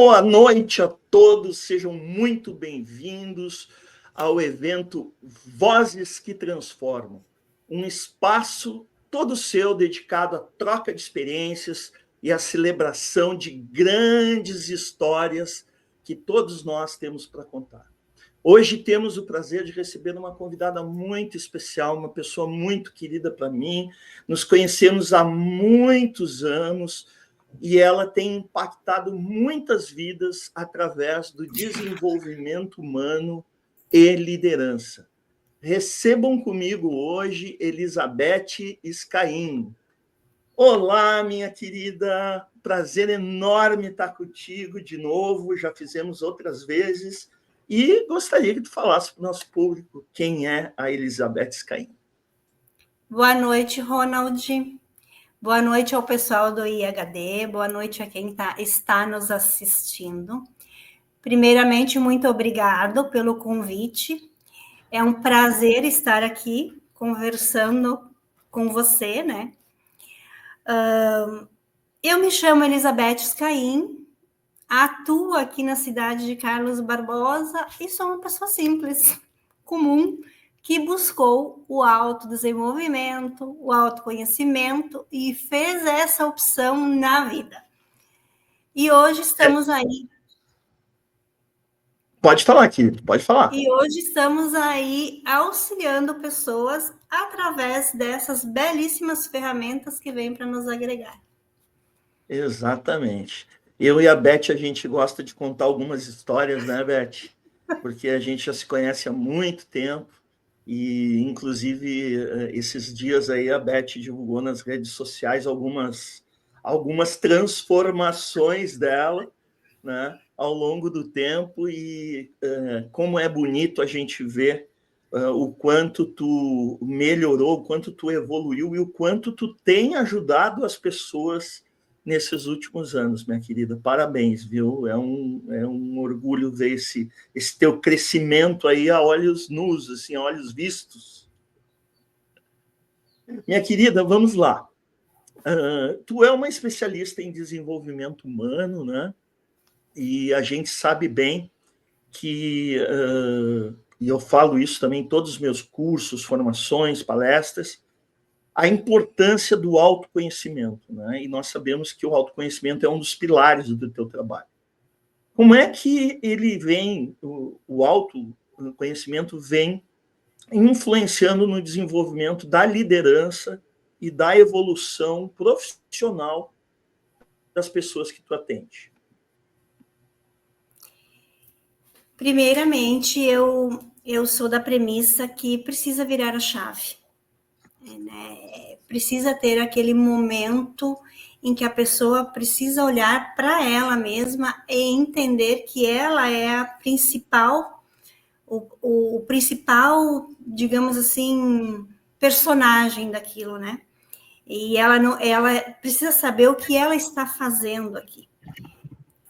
Boa noite a todos, sejam muito bem-vindos ao evento Vozes que Transformam, um espaço todo seu dedicado à troca de experiências e à celebração de grandes histórias que todos nós temos para contar. Hoje temos o prazer de receber uma convidada muito especial, uma pessoa muito querida para mim. Nos conhecemos há muitos anos e ela tem impactado muitas vidas através do desenvolvimento humano e liderança. Recebam comigo hoje Elizabeth Scain. Olá, minha querida, prazer enorme estar contigo de novo, já fizemos outras vezes, e gostaria que tu falasse para o nosso público quem é a Elizabeth Scain. Boa noite, Ronald. Boa noite ao pessoal do IHD, boa noite a quem está nos assistindo. Primeiramente, muito obrigado pelo convite. É um prazer estar aqui conversando com você, né? Eu me chamo Elizabeth Scain, atuo aqui na cidade de Carlos Barbosa e sou uma pessoa simples, comum, que buscou o autodesenvolvimento, o autoconhecimento e fez essa opção na vida. E hoje estamos aí. Pode falar, querido, pode falar. E hoje estamos aí auxiliando pessoas através dessas belíssimas ferramentas que vêm para nos agregar. Exatamente. Eu e a Beth, a gente gosta de contar algumas histórias, né, Beth? Porque a gente já se conhece há muito tempo. E, inclusive, esses dias aí a Beth divulgou nas redes sociais algumas transformações dela, né, ao longo do tempo. E como é bonito a gente ver o quanto tu melhorou, o quanto tu evoluiu e o quanto tu tem ajudado as pessoas nesses últimos anos, minha querida. Parabéns, viu? É um orgulho ver esse teu crescimento aí a olhos nus, assim, a olhos vistos. Minha querida, vamos lá. Tu é uma especialista em desenvolvimento humano, né? E a gente sabe bem que, e eu falo isso também em todos os meus cursos, formações, palestras, a importância do autoconhecimento, né? E nós sabemos que o autoconhecimento é um dos pilares do teu trabalho. Como é que ele vem, o autoconhecimento vem influenciando no desenvolvimento da liderança e da evolução profissional das pessoas que tu atende? Primeiramente, eu sou da premissa que precisa virar a chave, né? Precisa ter aquele momento em que a pessoa precisa olhar para ela mesma e entender que ela é a principal, o principal, digamos assim, personagem daquilo, né? E ela precisa saber o que ela está fazendo aqui.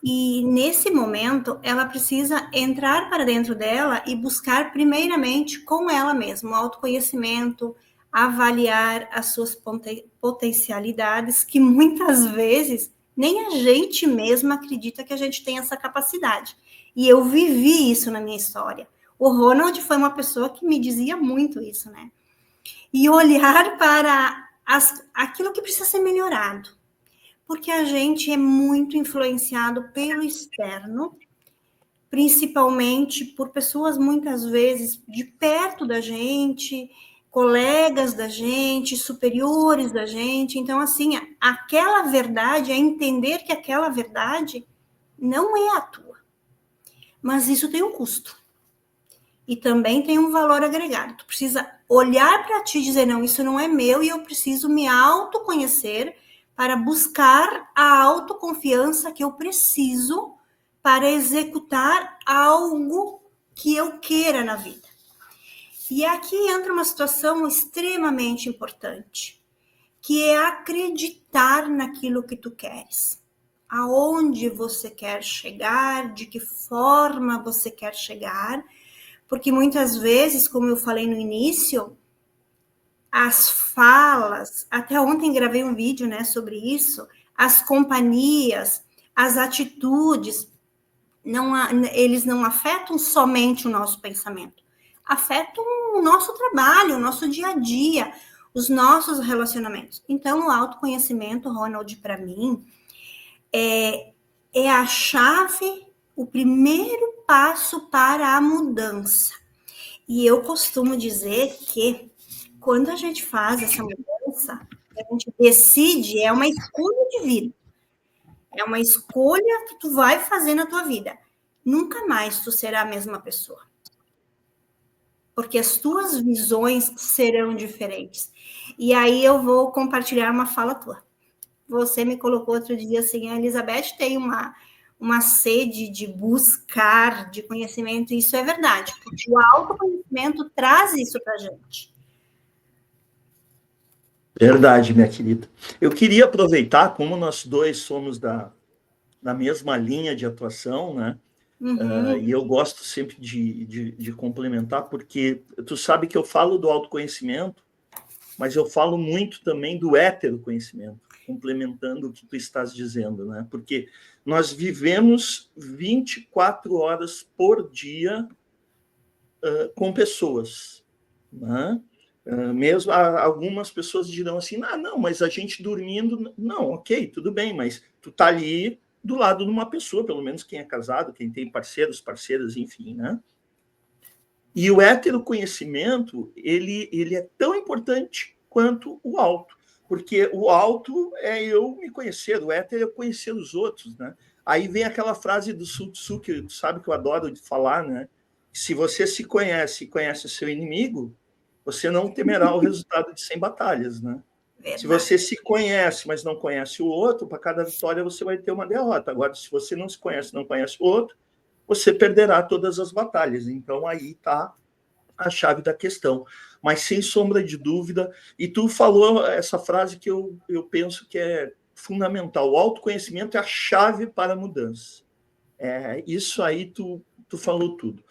E nesse momento, ela precisa entrar para dentro dela e buscar primeiramente com ela mesma o autoconhecimento, avaliar as suas potencialidades, que muitas vezes nem a gente mesma acredita que a gente tem essa capacidade. E eu vivi isso na minha história. O Ronald foi uma pessoa que me dizia muito isso, né? E olhar para aquilo que precisa ser melhorado. Porque a gente é muito influenciado pelo externo, principalmente por pessoas muitas vezes de perto da gente, colegas da gente, superiores da gente. Então, assim, aquela verdade, é entender que aquela verdade não é a tua. Mas isso tem um custo. E também tem um valor agregado. Tu precisa olhar para ti e dizer, não, isso não é meu e eu preciso me autoconhecer para buscar a autoconfiança que eu preciso para executar algo que eu queira na vida. E aqui entra uma situação extremamente importante, que é acreditar naquilo que tu queres. Aonde você quer chegar, de que forma você quer chegar, porque muitas vezes, como eu falei no início, as falas, até ontem gravei um vídeo, né, sobre isso, as companhias, as atitudes, eles não afetam somente o nosso pensamento, afetam o nosso trabalho, o nosso dia a dia, os nossos relacionamentos. Então, o autoconhecimento, Ronald, para mim, é a chave, o primeiro passo para a mudança. E eu costumo dizer que quando a gente faz essa mudança, a gente decide, é uma escolha de vida. É uma escolha que tu vai fazer na tua vida. Nunca mais tu será a mesma pessoa. Porque as tuas visões serão diferentes. E aí eu vou compartilhar uma fala tua. Você me colocou outro dia assim, a Elizabeth tem uma sede de buscar, de conhecimento, e isso é verdade, porque o autoconhecimento traz isso para a gente. Verdade, minha querida. Eu queria aproveitar, como nós dois somos da mesma linha de atuação, né? E eu gosto sempre de complementar, porque tu sabe que eu falo do autoconhecimento, mas eu falo muito também do heteroconhecimento, complementando o que tu estás dizendo, né? Porque nós vivemos 24 horas por dia com pessoas, né? Mesmo algumas pessoas dirão assim, não, mas a gente dormindo, não, ok, tudo bem, mas tu tá ali do lado de uma pessoa, pelo menos quem é casado, quem tem parceiros, parceiras, enfim, né? E o heteroconhecimento, ele é tão importante quanto o auto, porque o auto é eu me conhecer, o hétero é eu conhecer os outros, né? Aí vem aquela frase do Sun Tzu, que tu sabe que eu adoro de falar, né? Se você se conhece e conhece o seu inimigo, você não temerá o resultado de 100 batalhas, né? Verdade. Se você se conhece, mas não conhece o outro, para cada vitória você vai ter uma derrota. Agora, se você não se conhece, não conhece o outro, você perderá todas as batalhas. Então, aí está a chave da questão. Mas, sem sombra de dúvida, e tu falou essa frase que eu penso que é fundamental, o autoconhecimento é a chave para a mudança. Isso aí tu falou tudo.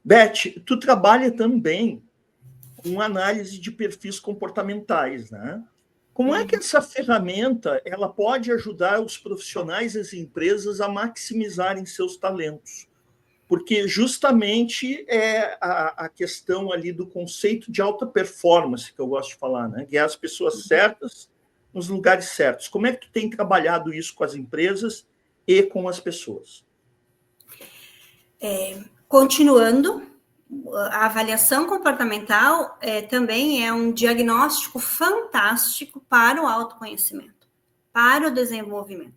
Beth, tu trabalha também com análise de perfis comportamentais, né? Como é que essa ferramenta ela pode ajudar os profissionais e as empresas a maximizarem seus talentos? Porque justamente é a questão ali do conceito de alta performance que eu gosto de falar, né? Guiar as pessoas certas nos lugares certos. Como é que tu tem trabalhado isso com as empresas e com as pessoas? Continuando, a avaliação comportamental também é um diagnóstico fantástico para o autoconhecimento, para o desenvolvimento.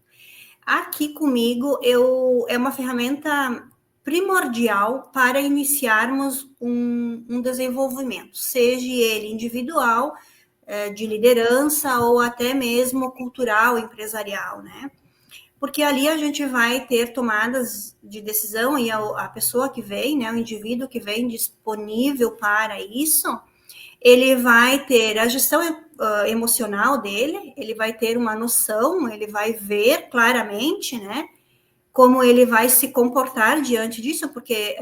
Aqui comigo, é uma ferramenta primordial para iniciarmos um desenvolvimento, seja ele individual, de liderança ou até mesmo cultural, empresarial, né? Porque ali a gente vai ter tomadas de decisão e a pessoa que vem, né, o indivíduo que vem disponível para isso, ele vai ter a gestão emocional dele, ele vai ter uma noção, ele vai ver claramente, né, como ele vai se comportar diante disso, porque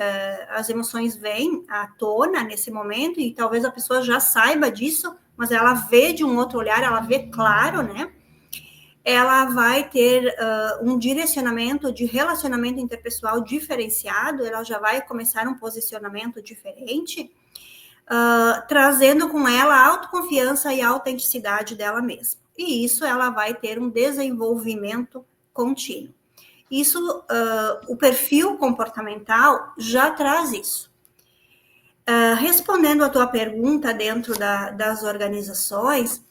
as emoções vêm à tona nesse momento e talvez a pessoa já saiba disso, mas ela vê de um outro olhar, ela vê claro, né? Ela vai ter um direcionamento de relacionamento interpessoal diferenciado, ela já vai começar um posicionamento diferente, trazendo com ela a autoconfiança e a autenticidade dela mesma. E isso ela vai ter um desenvolvimento contínuo. Isso, o perfil comportamental já traz isso. Respondendo a tua pergunta dentro das organizações,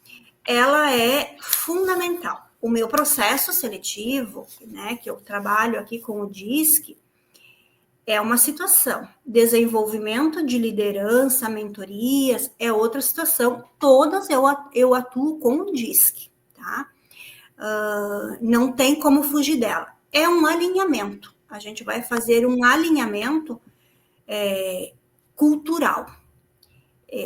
ela é fundamental. O meu processo seletivo, né, que eu trabalho aqui com o DISC, é uma situação. Desenvolvimento de liderança, mentorias, é outra situação. Todas eu atuo com o DISC, tá? Não tem como fugir dela. É um alinhamento. A gente vai fazer um alinhamento cultural.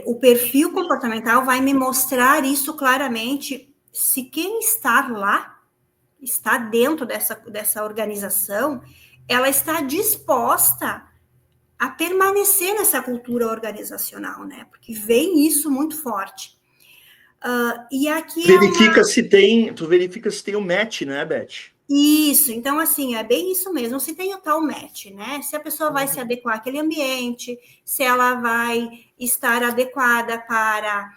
O perfil comportamental vai me mostrar isso claramente. Se quem está lá, está dentro dessa organização, ela está disposta a permanecer nessa cultura organizacional, né? Porque vem isso muito forte. E aqui Tu verifica se tem um match, né, Beth? Isso, então, assim, é bem isso mesmo. Se tem o tal match, né? Se a pessoa vai se adequar àquele ambiente, se ela vai estar adequada para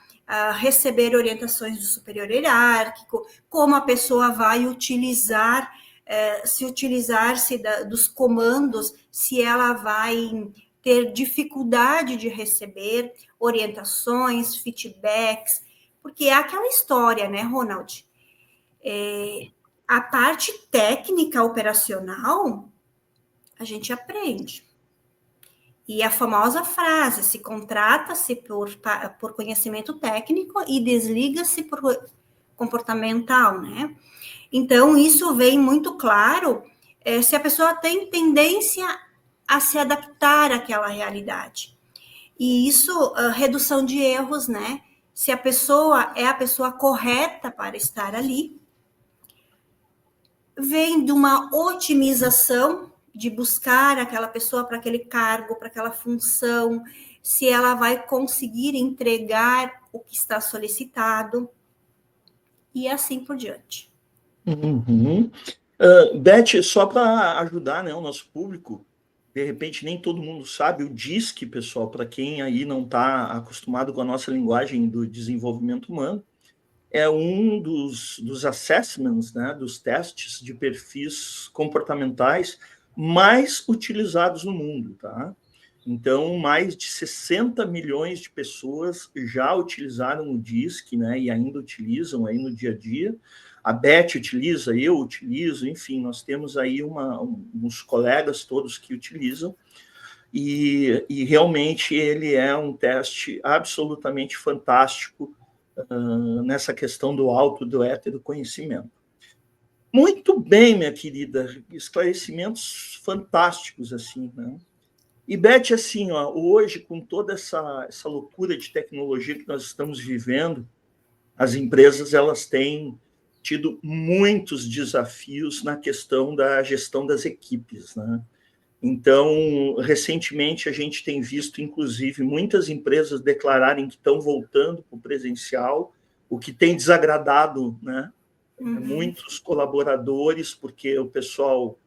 receber orientações do superior hierárquico, como a pessoa vai utilizar, se utilizar-se dos comandos, se ela vai ter dificuldade de receber orientações, feedbacks, porque é aquela história, né, Ronald? A parte técnica operacional, a gente aprende. E a famosa frase, se contrata-se por conhecimento técnico e desliga-se por comportamental, né? Então, isso vem muito claro se a pessoa tem tendência a se adaptar àquela realidade. E isso, redução de erros, né? Se a pessoa é a pessoa correta para estar ali, vem de uma otimização de buscar aquela pessoa para aquele cargo, para aquela função, se ela vai conseguir entregar o que está solicitado, e assim por diante. Uhum. Beth, só para ajudar, né, o nosso público, de repente nem todo mundo sabe, o DISC, pessoal, para quem aí não está acostumado com a nossa linguagem do desenvolvimento humano, é um dos assessments, né, dos testes de perfis comportamentais mais utilizados no mundo, tá? Então, mais de 60 milhões de pessoas já utilizaram o DISC, né, e ainda utilizam aí no dia a dia. A Beth utiliza, eu utilizo, enfim, nós temos aí uns colegas todos que utilizam, e realmente ele é um teste absolutamente fantástico nessa questão do alto, do hétero conhecimento. Muito bem, minha querida, esclarecimentos fantásticos, assim, né? E, Beth, assim, ó, hoje, com toda essa loucura de tecnologia que nós estamos vivendo, as empresas elas têm tido muitos desafios na questão da gestão das equipes, né? Então, recentemente, a gente tem visto, inclusive, muitas empresas declararem que estão voltando para o presencial, o que tem desagradado, né, muitos colaboradores, porque o pessoal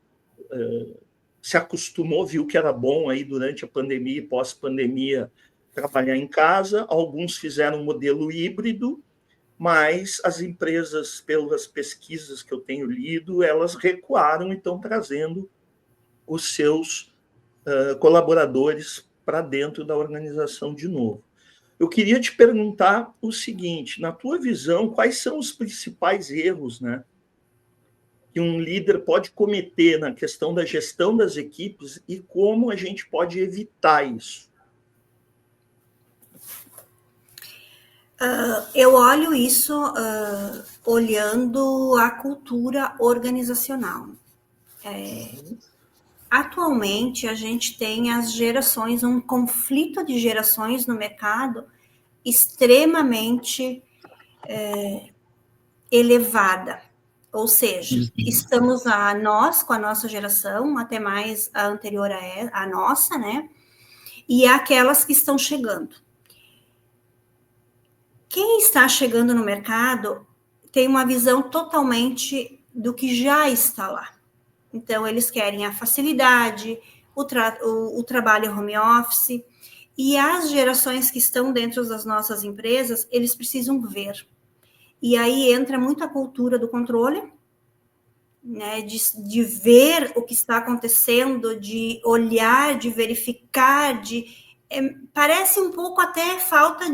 se acostumou, viu que era bom aí durante a pandemia e pós-pandemia trabalhar em casa. Alguns fizeram um modelo híbrido, mas as empresas, pelas pesquisas que eu tenho lido, elas recuaram e estão trazendo os seus colaboradores para dentro da organização de novo. Eu queria te perguntar o seguinte, na tua visão, quais são os principais erros, né, que um líder pode cometer na questão da gestão das equipes e como a gente pode evitar isso? Eu olho isso olhando a cultura organizacional. Atualmente, a gente tem as gerações, um conflito de gerações no mercado extremamente elevada. Ou seja, estamos nós, com a nossa geração, até mais a anterior a nossa, né? E aquelas que estão chegando. Quem está chegando no mercado tem uma visão totalmente do que já está lá. Então, eles querem a facilidade, o trabalho home office, e as gerações que estão dentro das nossas empresas, eles precisam ver. E aí entra muito a cultura do controle, né, de ver o que está acontecendo, de olhar, de verificar, parece um pouco até falta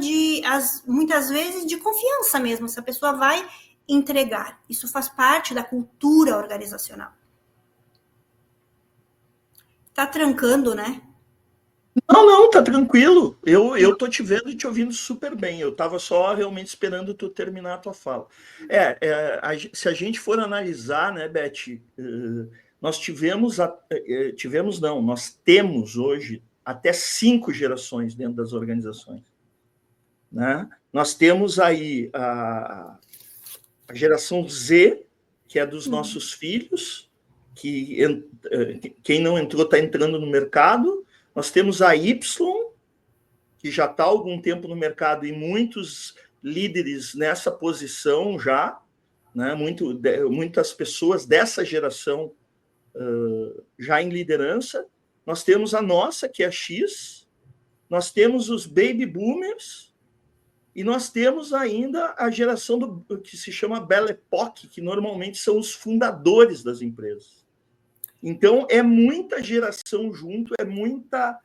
muitas vezes, de confiança mesmo, se a pessoa vai entregar. Isso faz parte da cultura organizacional. Tá trancando, né? Não, tá tranquilo. Eu tô te vendo e te ouvindo super bem. Eu estava só realmente esperando tu terminar a tua fala. Se a gente for analisar, né, Beth, nós nós temos hoje até 5 gerações dentro das organizações, né? Nós temos aí a geração Z, que é dos nossos filhos, que quem não entrou está entrando no mercado. Nós temos a Y, que já está há algum tempo no mercado e muitos líderes nessa posição já. né? Muitas pessoas dessa geração já em liderança. Nós temos a nossa, que é a X, nós temos os baby boomers, e nós temos ainda a geração que se chama Belle Époque, que normalmente são os fundadores das empresas. Então, é muita geração junto, é muita,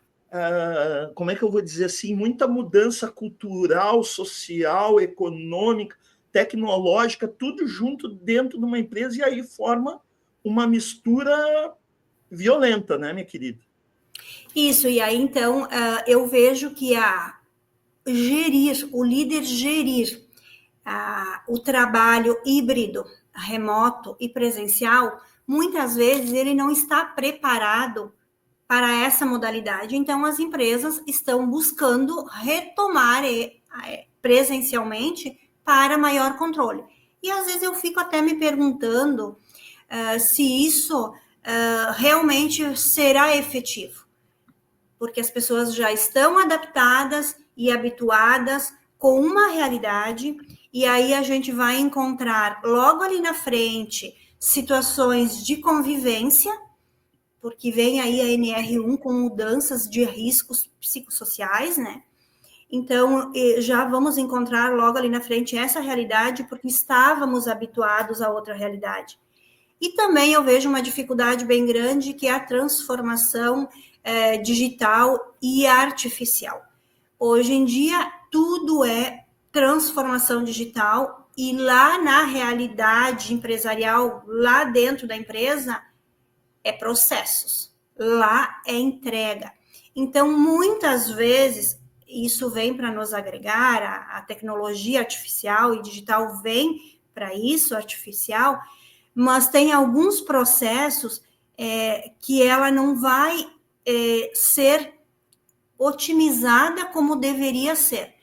como é que eu vou dizer assim, muita mudança cultural, social, econômica, tecnológica, tudo junto dentro de uma empresa, e aí forma uma mistura violenta, né, minha querida? Isso, e aí então eu vejo que o líder gerir o trabalho híbrido, remoto e presencial, muitas vezes ele não está preparado para essa modalidade. Então, as empresas estão buscando retomar presencialmente para maior controle. E às vezes eu fico até me perguntando se isso realmente será efetivo, porque as pessoas já estão adaptadas e habituadas com uma realidade, e aí a gente vai encontrar logo ali na frente situações de convivência, porque vem aí a NR1 com mudanças de riscos psicossociais, né? Então, já vamos encontrar logo ali na frente essa realidade, porque estávamos habituados a outra realidade. E também eu vejo uma dificuldade bem grande, que é a transformação digital e artificial. Hoje em dia, tudo é transformação digital, e lá na realidade empresarial, lá dentro da empresa, é processos, lá é entrega. Então, muitas vezes, isso vem para nos agregar, a tecnologia artificial e digital vem para isso, artificial, mas tem alguns processos que ela não vai ser otimizada como deveria ser.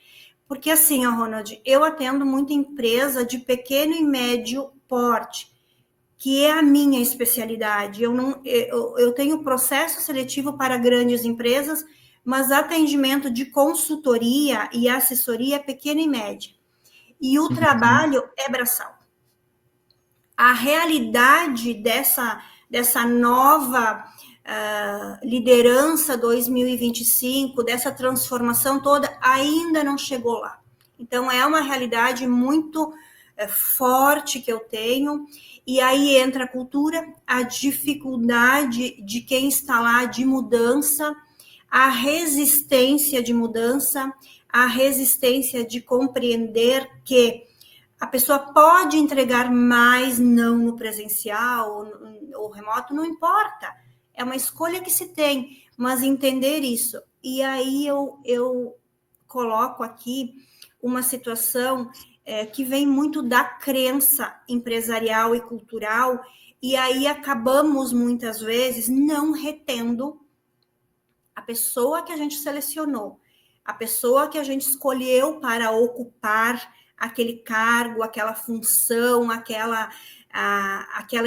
Porque assim, Ronald, eu atendo muita empresa de pequeno e médio porte, que é a minha especialidade. Eu tenho processo seletivo para grandes empresas, mas atendimento de consultoria e assessoria é pequena e média. E o trabalho é braçal. A realidade dessa nova liderança 2025, dessa transformação toda, ainda não chegou lá. Então, é uma realidade muito forte que eu tenho, e aí entra a cultura, a dificuldade de quem está lá de mudança, a resistência de mudança, a resistência de compreender que a pessoa pode entregar mais, não no presencial ou remoto, não importa. É uma escolha que se tem, mas entender isso. E aí eu coloco aqui uma situação que vem muito da crença empresarial e cultural, e aí acabamos, muitas vezes, não retendo a pessoa que a gente selecionou, a pessoa que a gente escolheu para ocupar aquele cargo, aquela função, aquela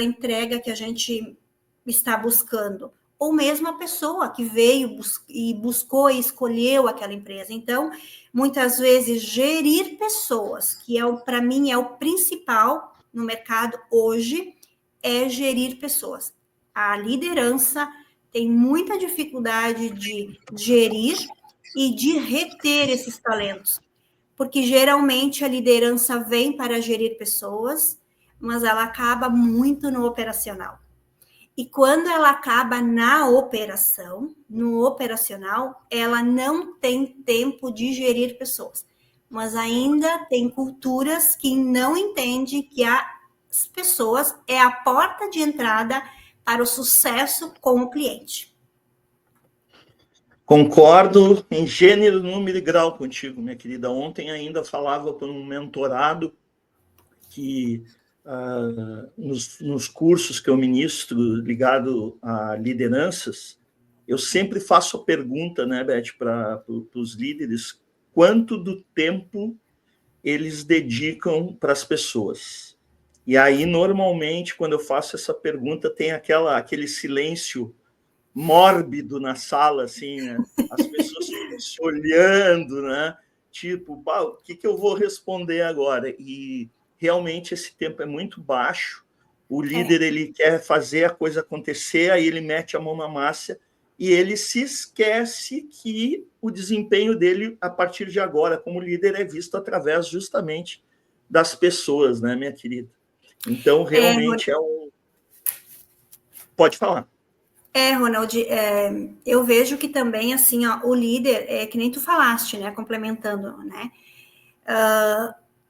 entrega que a gente está buscando, ou mesmo a pessoa que veio e buscou e escolheu aquela empresa. Então, muitas vezes, gerir pessoas, que para mim é o principal no mercado hoje, é gerir pessoas. A liderança tem muita dificuldade de gerir e de reter esses talentos, porque geralmente a liderança vem para gerir pessoas, mas ela acaba muito no operacional. E quando ela acaba no operacional, ela não tem tempo de gerir pessoas. Mas ainda tem culturas que não entendem que as pessoas é a porta de entrada para o sucesso com o cliente. Concordo em gênero, número e grau contigo, minha querida. Ontem ainda falava para um mentorado que nos cursos que eu ministro ligado a lideranças, eu sempre faço a pergunta, né, Beth, para os líderes, quanto do tempo eles dedicam para as pessoas. E aí, normalmente, quando eu faço essa pergunta, tem aquele silêncio mórbido na sala, assim, né? As pessoas ficam se olhando, né? Tipo, o que eu vou responder agora? E realmente esse tempo é muito baixo. O líder, ele quer fazer a coisa acontecer, aí ele mete a mão na massa e ele se esquece que o desempenho dele, a partir de agora, como líder, é visto através justamente das pessoas, né, minha querida? Então, realmente Pode falar. Ronald, eu vejo que também, assim, ó, o líder, que nem tu falaste, né, complementando, né,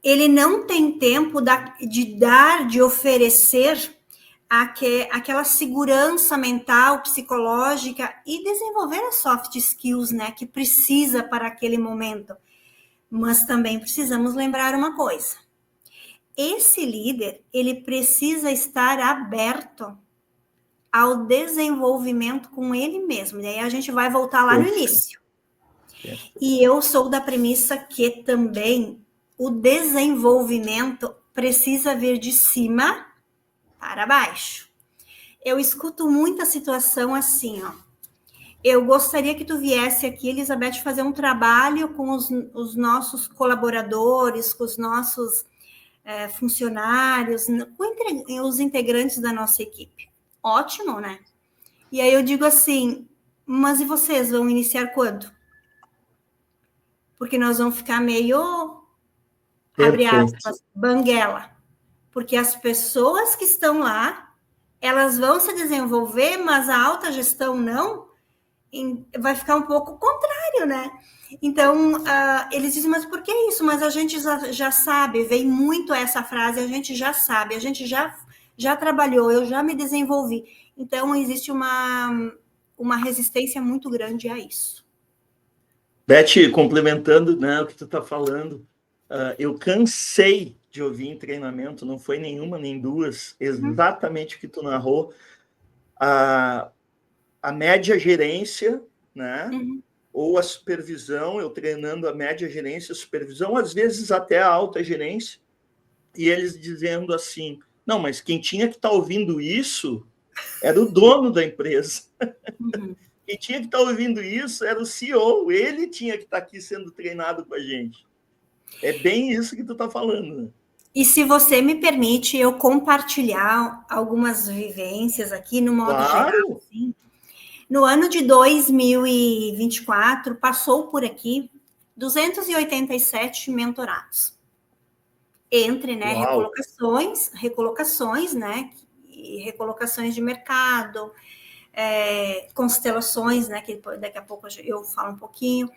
ele não tem tempo de oferecer aquela segurança mental, psicológica e desenvolver as soft skills, né, que precisa para aquele momento. Mas também precisamos lembrar uma coisa. Esse líder, ele precisa estar aberto ao desenvolvimento com ele mesmo. E aí a gente vai voltar lá no início. E eu sou da premissa que também o desenvolvimento precisa vir de cima para baixo. Eu escuto muita situação assim, ó. Eu gostaria que tu viesse aqui, Elizabeth, fazer um trabalho com os nossos colaboradores, com os nossos funcionários, com os integrantes da nossa equipe. Ótimo, né? E aí eu digo assim, mas e vocês vão iniciar quando? Porque nós vamos ficar meio, abre aspas, banguela. Porque as pessoas que estão lá, elas vão se desenvolver, mas a alta gestão não, vai ficar um pouco contrário, né? Então, eles dizem, mas por que isso? Mas a gente já sabe, vem muito essa frase, a gente já sabe, a gente já trabalhou, eu já me desenvolvi. Então, existe uma resistência muito grande a isso. Beth, complementando, né, o que tu está falando, eu cansei de ouvir em treinamento, não foi nenhuma nem duas, exatamente o que tu narrou, a média gerência, né, ou a supervisão, eu treinando a média gerência, a supervisão, às vezes até a alta gerência, e eles dizendo assim, não, mas quem tinha que estar ouvindo isso era o dono da empresa. Quem tinha que estar ouvindo isso era o CEO, ele tinha que estar aqui sendo treinado com a gente. É bem isso que tu está falando, né? E se você me permite eu compartilhar algumas vivências aqui, no modo geral, assim, no ano de 2024, passou por aqui 287 mentorados. Entre, né, recolocações, né, e recolocações de mercado, constelações, né, que daqui a pouco eu falo um pouquinho,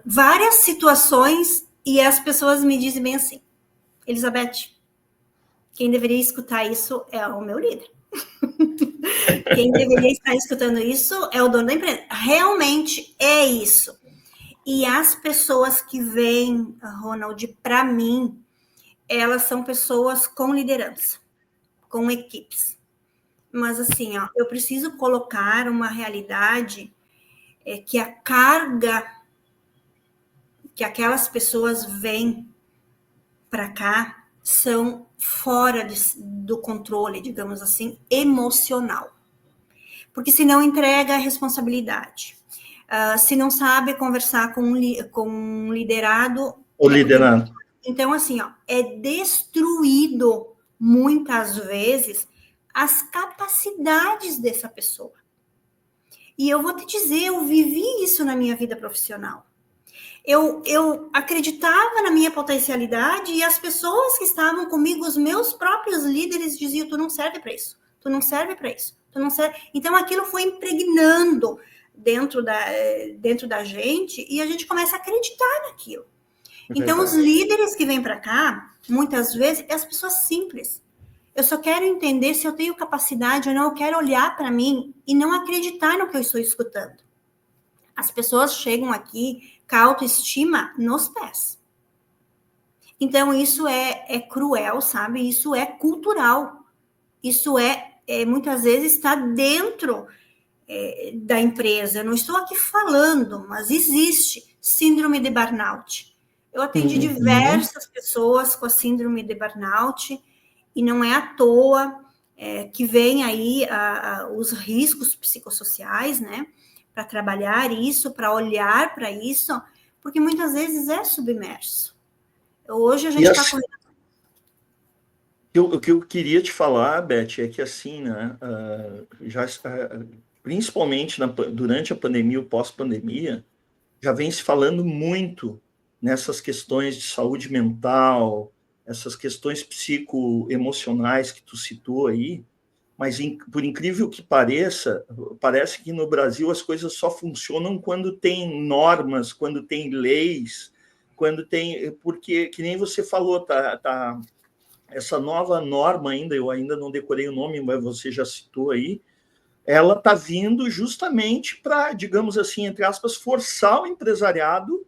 várias situações, e as pessoas me dizem bem assim, Elizabeth, quem deveria escutar isso é o meu líder. Quem deveria estar escutando isso é o dono da empresa. Realmente é isso. E as pessoas que vêm, Ronald, para mim, elas são pessoas com liderança, com equipes. Mas assim, ó, eu preciso colocar uma realidade que a carga que aquelas pessoas vêm para cá são fora do controle, digamos assim, emocional. Porque se não entrega a responsabilidade, se não sabe conversar com um liderado... O liderado. Então, assim, ó, é destruído, muitas vezes, as capacidades dessa pessoa. E eu vou te dizer, eu vivi isso na minha vida profissional. Eu acreditava na minha potencialidade e as pessoas que estavam comigo, os meus próprios líderes, diziam, tu não serve para isso, tu não serve para isso, tu não serve. Então, aquilo foi impregnando dentro da gente e a gente começa a acreditar naquilo. Então, os líderes que vêm para cá, muitas vezes, é as pessoas simples. Eu só quero entender se eu tenho capacidade ou não, eu quero olhar para mim e não acreditar no que eu estou escutando. As pessoas chegam aqui com a autoestima nos pés. Então, isso é cruel, sabe? Isso é cultural. Isso muitas vezes está dentro da empresa. Eu não estou aqui falando, mas existe síndrome de burnout. Eu atendi diversas pessoas com a síndrome de burnout e não é à toa que vem aí os riscos psicossociais, né? Para trabalhar isso, para olhar para isso, porque muitas vezes é submerso. Hoje a gente está correndo... O que eu queria te falar, Beth, é que assim, né, principalmente durante a pandemia ou pós-pandemia, já vem se falando muito nessas questões de saúde mental, essas questões psicoemocionais que tu citou aí, mas por incrível que pareça, parece que no Brasil as coisas só funcionam quando tem normas, quando tem leis, quando tem, porque que nem você falou, essa nova norma ainda, eu ainda não decorei o nome, mas você já citou aí, ela está vindo justamente para, digamos assim, entre aspas, forçar o empresariado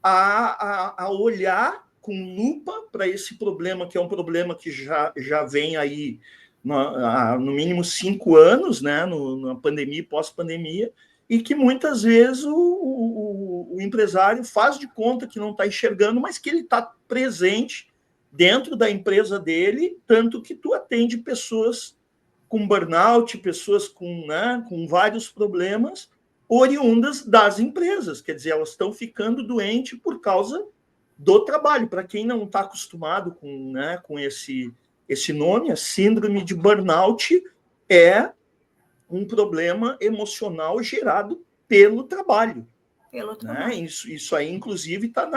a olhar com lupa para esse problema, que é um problema que já vem aí no mínimo 5 anos, né, na pandemia e pós-pandemia, e que muitas vezes o empresário faz de conta que não está enxergando, mas que ele está presente dentro da empresa dele, tanto que tu atende pessoas com burnout, pessoas com vários problemas oriundas das empresas. Quer dizer, elas estão ficando doentes por causa do trabalho. Para quem não está acostumado com esse nome, a síndrome de burnout é um problema emocional gerado pelo trabalho. Pelo trabalho. Isso aí, inclusive, está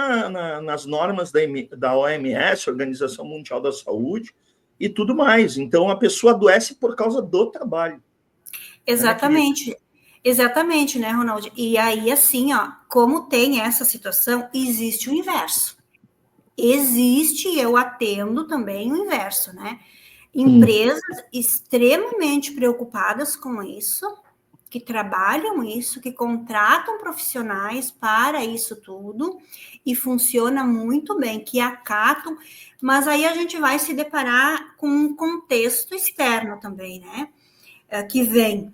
nas normas da OMS, Organização Mundial da Saúde, e tudo mais. Então, a pessoa adoece por causa do trabalho. Exatamente. Exatamente, né, Ronaldo? E aí, assim, ó, como tem essa situação, existe o inverso. Existe, eu atendo também o inverso, né? Empresas extremamente preocupadas com isso, que trabalham isso, que contratam profissionais para isso tudo, e funciona muito bem, que acatam, mas aí a gente vai se deparar com um contexto externo também, né? Que vem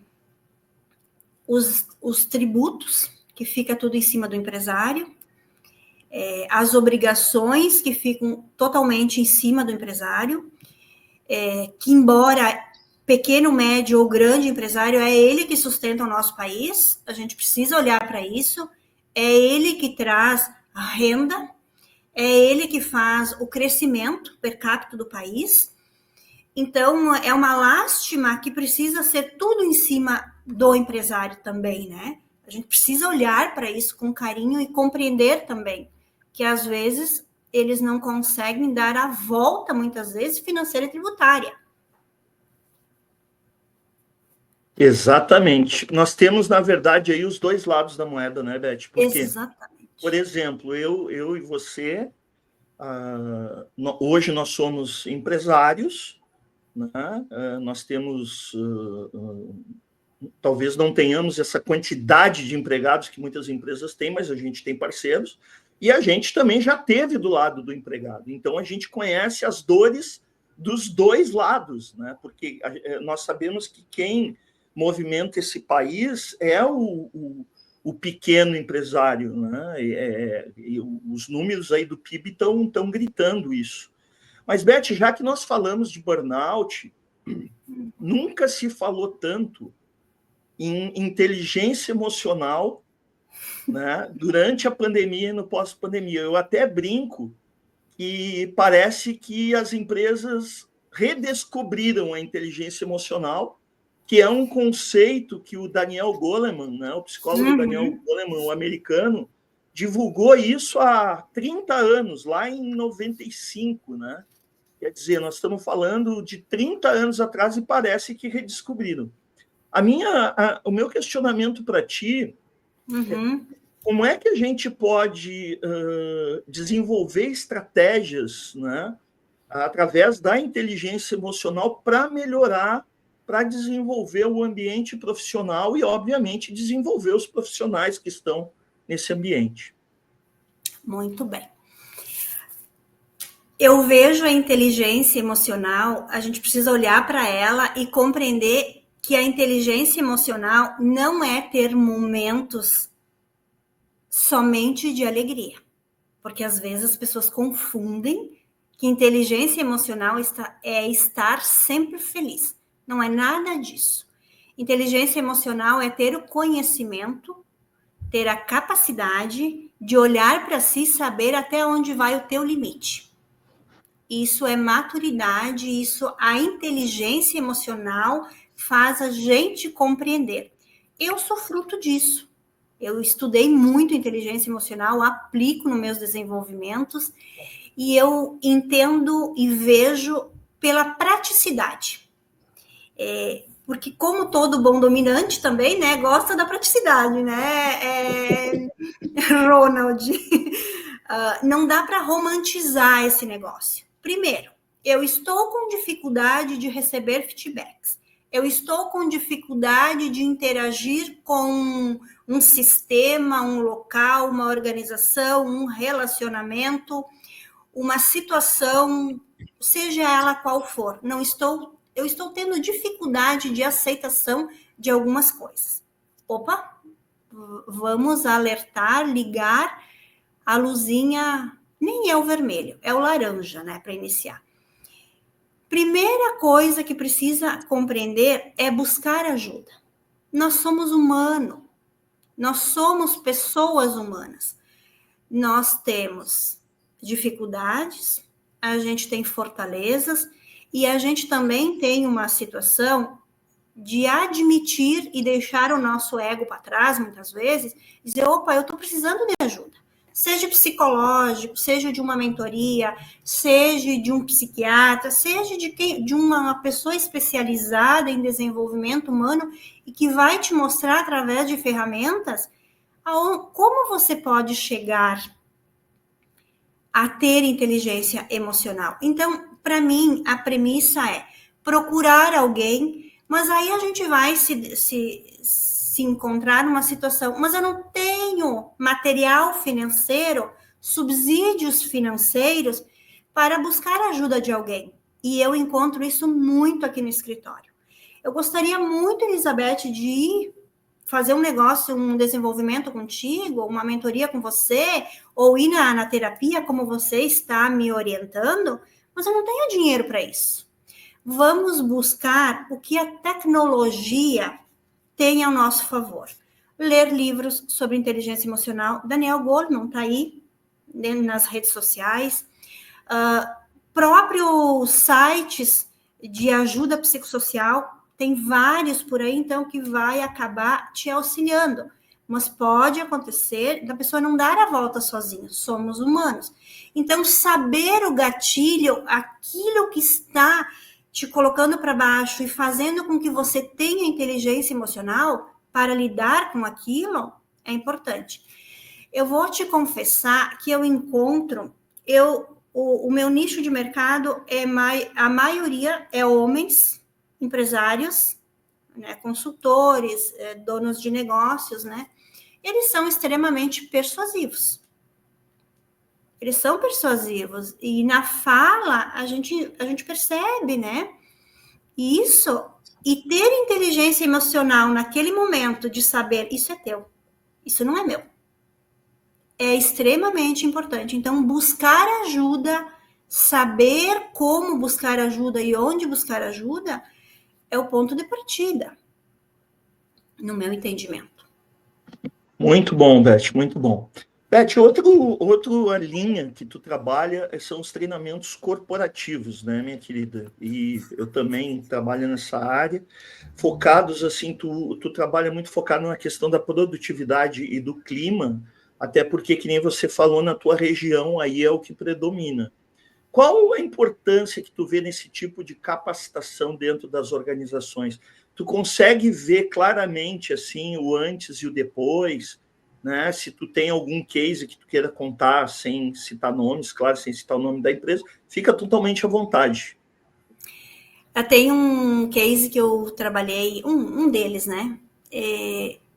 os tributos, que fica tudo em cima do empresário, as obrigações que ficam totalmente em cima do empresário, que embora pequeno, médio ou grande empresário, é ele que sustenta o nosso país, a gente precisa olhar para isso, é ele que traz a renda, é ele que faz o crescimento per capita do país. Então, é uma lástima que precisa ser tudo em cima do empresário também, né? A gente precisa olhar para isso com carinho e compreender também que, às vezes, eles não conseguem dar a volta, muitas vezes, financeira e tributária. Exatamente. Nós temos, na verdade, aí os dois lados da moeda, né, Beth? Porque, Exatamente. por exemplo, eu e você, hoje nós somos empresários, né? Nós temos, talvez não tenhamos essa quantidade de empregados que muitas empresas têm, mas a gente tem parceiros, e a gente também já teve do lado do empregado. Então, a gente conhece as dores dos dois lados, né? Porque nós sabemos que quem movimenta esse país é o pequeno empresário, né? E os números aí do PIB estão gritando isso. Mas, Beth, já que nós falamos de burnout, nunca se falou tanto em inteligência emocional, né, durante a pandemia e no pós-pandemia. Eu até brinco que parece que as empresas redescobriram a inteligência emocional, que é um conceito que o Daniel Goleman, né, o psicólogo Daniel Goleman, o americano, divulgou isso há 30 anos, lá em 95, né? Quer dizer, nós estamos falando de 30 anos atrás e parece que redescobriram. O meu questionamento para ti é como é que a gente pode desenvolver estratégias, né, através da inteligência emocional para melhorar, para desenvolver o ambiente profissional e, obviamente, desenvolver os profissionais que estão nesse ambiente. Muito bem. Eu vejo a inteligência emocional, a gente precisa olhar para ela e compreender que a inteligência emocional não é ter momentos somente de alegria. Porque às vezes as pessoas confundem que inteligência emocional é estar sempre feliz. Não é nada disso. Inteligência emocional é ter o conhecimento, ter a capacidade de olhar para si e saber até onde vai o teu limite. isso é maturidade, isso, a inteligência emocional faz a gente compreender. Eu sou fruto disso. Eu estudei muito inteligência emocional, aplico nos meus desenvolvimentos e eu entendo e vejo pela praticidade. Porque como todo bom dominante também, né, gosta da praticidade, né, Ronald? Não dá para romantizar esse negócio. Primeiro, eu estou com dificuldade de receber feedbacks. Eu estou com dificuldade de interagir com um sistema, um local, uma organização, um relacionamento, uma situação, seja ela qual for. Eu estou tendo dificuldade de aceitação de algumas coisas. Opa, vamos alertar, ligar a luzinha, nem é o vermelho, é o laranja, né, para iniciar. Primeira coisa que precisa compreender é buscar ajuda. Nós somos humanos, nós somos pessoas humanas. Nós temos dificuldades, a gente tem fortalezas e a gente também tem uma situação de admitir e deixar o nosso ego para trás, muitas vezes, dizer, opa, eu estou precisando de ajuda. Seja psicológico, seja de uma mentoria, seja de um psiquiatra, seja de uma pessoa especializada em desenvolvimento humano e que vai te mostrar através de ferramentas como você pode chegar a ter inteligência emocional. Então, para mim, a premissa é procurar alguém, mas aí a gente vai se encontrar numa situação, mas eu não tenho material financeiro, subsídios financeiros para buscar a ajuda de alguém. E eu encontro isso muito aqui no escritório. Eu gostaria muito, Elizabeth, de ir fazer um negócio, um desenvolvimento contigo, uma mentoria com você, ou ir na terapia, como você está me orientando, mas eu não tenho dinheiro para isso. Vamos buscar o que a tecnologia tem ao nosso favor. Ler livros sobre inteligência emocional. Daniel Goleman está aí nas redes sociais. Próprios sites de ajuda psicossocial, tem vários por aí, então, que vai acabar te auxiliando. Mas pode acontecer da pessoa não dar a volta sozinha. Somos humanos. Então, saber o gatilho, aquilo que está te colocando para baixo e fazendo com que você tenha inteligência emocional para lidar com aquilo, é importante. Eu vou te confessar que eu encontro, o meu nicho de mercado, a maioria é homens, empresários, né, consultores, donos de negócios, né? Eles são extremamente persuasivos. Eles são persuasivos. E na fala, a gente percebe, né? Isso. E ter inteligência emocional naquele momento de saber, isso é teu, isso não é meu. É extremamente importante. Então, buscar ajuda, saber como buscar ajuda e onde buscar ajuda, é o ponto de partida, no meu entendimento. Muito bom, Beth, muito bom. Beth, outra linha que tu trabalha são os treinamentos corporativos, né, minha querida? E eu também trabalho nessa área, focados assim, tu trabalha muito focado na questão da produtividade e do clima, até porque, que nem você falou, na tua região aí é o que predomina. Qual a importância que tu vê nesse tipo de capacitação dentro das organizações? Tu consegue ver claramente assim o antes e o depois, né? Se tu tem algum case que tu queira contar sem citar nomes, claro, sem citar o nome da empresa, fica totalmente à vontade. Tem um case que eu trabalhei, um deles, né?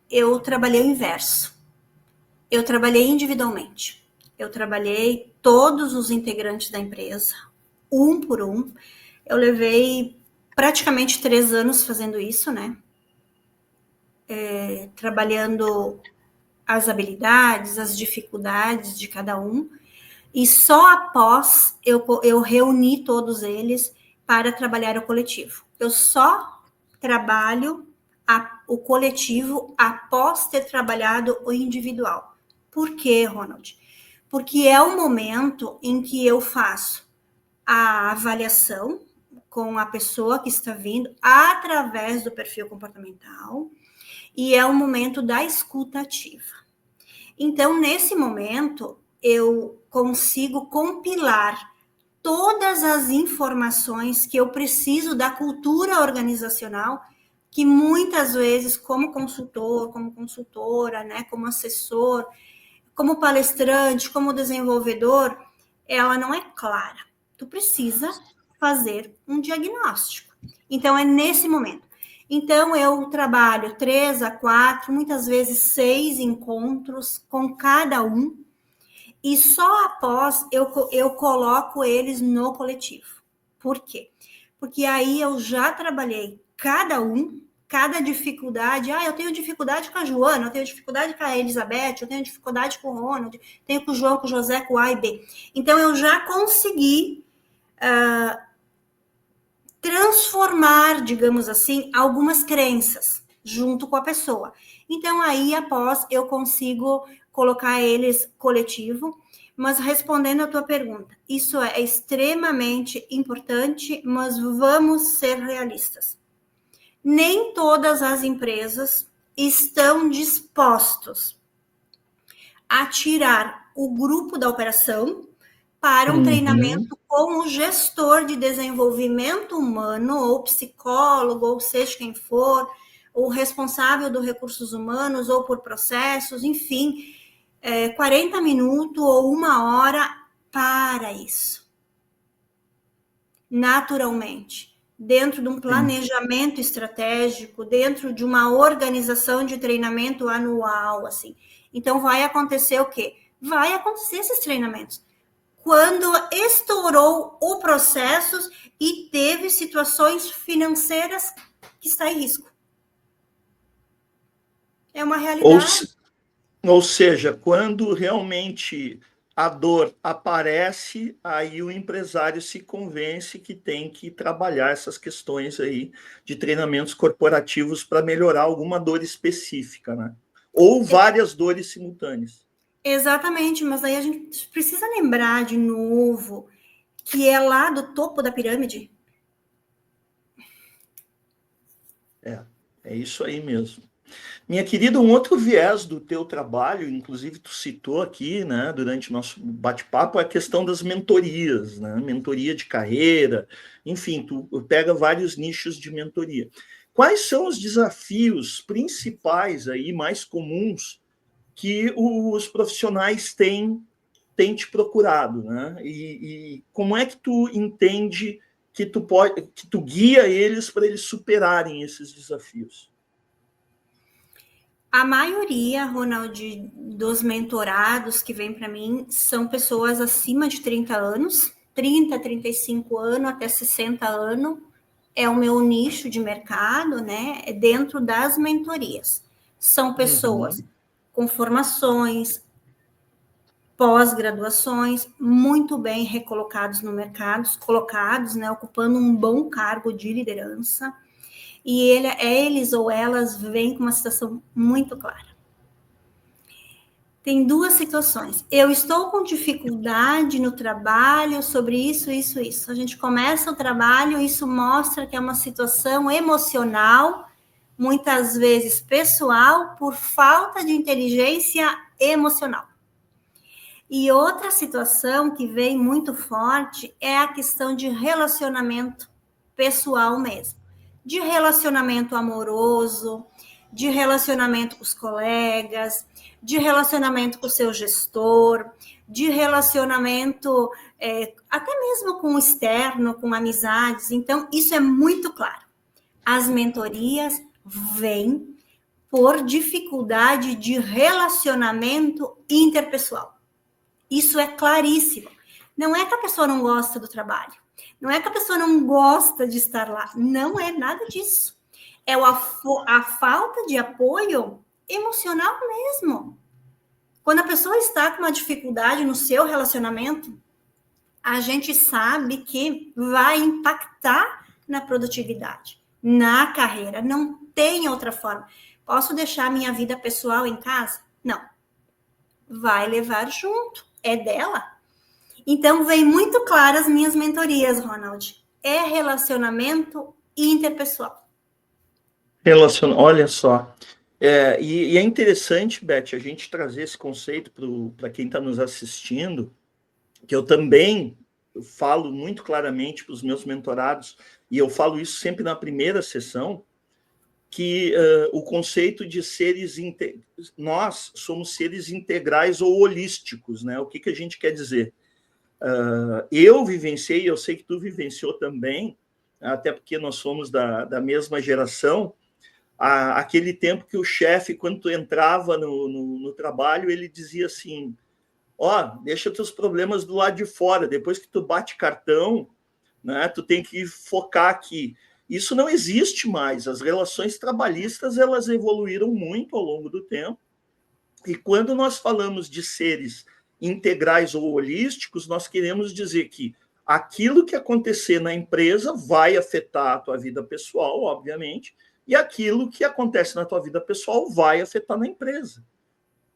Eu trabalhei o inverso. Eu trabalhei individualmente. Eu trabalhei todos os integrantes da empresa, um por um. Eu levei praticamente 3 anos fazendo isso, né? Trabalhando as habilidades, as dificuldades de cada um. E só após eu reuni todos eles para trabalhar o coletivo. Eu só trabalho o coletivo após ter trabalhado o individual. Por quê, Ronald? Porque é o momento em que eu faço a avaliação com a pessoa que está vindo através do perfil comportamental e é o momento da escuta ativa. Então, nesse momento, eu consigo compilar todas as informações que eu preciso da cultura organizacional, que muitas vezes, como consultor, como consultora, né, como assessor, como palestrante, como desenvolvedor, ela não é clara. Tu precisa fazer um diagnóstico. Então, é nesse momento. Então, eu trabalho 3 a 4, muitas vezes 6 encontros com cada um, e só após eu coloco eles no coletivo. Por quê? Porque aí eu já trabalhei cada dificuldade. Eu tenho dificuldade com a Joana, eu tenho dificuldade com a Elizabeth, eu tenho dificuldade com o Ronald, tenho com o João, com o José, com o A e B. Então, eu já consegui transformar, digamos assim, algumas crenças junto com a pessoa. Então, aí, após, eu consigo colocar eles coletivo. Mas respondendo a tua pergunta, isso é extremamente importante, mas vamos ser realistas. Nem todas as empresas estão dispostos a tirar o grupo da operação para um treinamento com o gestor de desenvolvimento humano, ou psicólogo, ou seja quem for, ou responsável dos recursos humanos, ou por processos, enfim, 40 minutos ou 1 hora para isso. Naturalmente, dentro de um planejamento estratégico, dentro de uma organização de treinamento anual, assim. Então, vai acontecer o quê? Vai acontecer esses treinamentos. Quando estourou o processo e teve situações financeiras que está em risco. É uma realidade. Ou seja, quando realmente a dor aparece, aí o empresário se convence que tem que trabalhar essas questões aí de treinamentos corporativos para melhorar alguma dor específica, né? Ou várias dores simultâneas. Exatamente, mas daí a gente precisa lembrar de novo que é lá do topo da pirâmide. É isso aí mesmo. Minha querida, um outro viés do teu trabalho, inclusive tu citou aqui, né, durante o nosso bate-papo, é a questão das mentorias, né, mentoria de carreira, enfim, tu pega vários nichos de mentoria. Quais são os desafios principais aí, mais comuns, que os profissionais têm te procurado, né? E como é que tu entende que tu guia eles para eles superarem esses desafios? A maioria, Ronald, dos mentorados que vem para mim são pessoas acima de 30 anos, 30, 35 anos até 60 anos, é o meu nicho de mercado, né? É dentro das mentorias. São pessoas com formações, pós-graduações, muito bem recolocados no mercado, colocados, né? Ocupando um bom cargo de liderança. E eles ou elas vêm com uma situação muito clara. Tem 2 situações. Eu estou com dificuldade no trabalho sobre isso. A gente começa o trabalho, isso mostra que é uma situação emocional, muitas vezes pessoal, por falta de inteligência emocional. E outra situação que vem muito forte é a questão de relacionamento pessoal mesmo. De relacionamento amoroso, de relacionamento com os colegas, de relacionamento com o seu gestor, de relacionamento até mesmo com o externo, com amizades. Então, isso é muito claro. As mentorias vêm por dificuldade de relacionamento interpessoal. Isso é claríssimo. Não é que a pessoa não gosta do trabalho. Não é que a pessoa não gosta de estar lá. Não é nada disso. É a falta de apoio emocional mesmo. Quando a pessoa está com uma dificuldade no seu relacionamento, a gente sabe que vai impactar na produtividade, na carreira. Não tem outra forma. Posso deixar minha vida pessoal em casa? Não. Vai levar junto. É dela. Então, vem muito claro as minhas mentorias, Ronald. É relacionamento interpessoal. Olha só. E é interessante, Beth, a gente trazer esse conceito para quem está nos assistindo, que eu também falo muito claramente para os meus mentorados, e eu falo isso sempre na primeira sessão, que o conceito de nós somos seres integrais ou holísticos, né? O que a gente quer dizer? Eu vivenciei, eu sei que tu vivenciou também, até porque nós somos da mesma geração, aquele tempo que o chefe, quando tu entrava no trabalho, ele dizia assim, deixa teus problemas do lado de fora, depois que tu bate cartão, né, tu tem que focar aqui. Isso não existe mais. As relações trabalhistas, elas evoluíram muito ao longo do tempo. E quando nós falamos de seres integrais ou holísticos, nós queremos dizer que aquilo que acontecer na empresa vai afetar a tua vida pessoal, obviamente, e aquilo que acontece na tua vida pessoal vai afetar na empresa.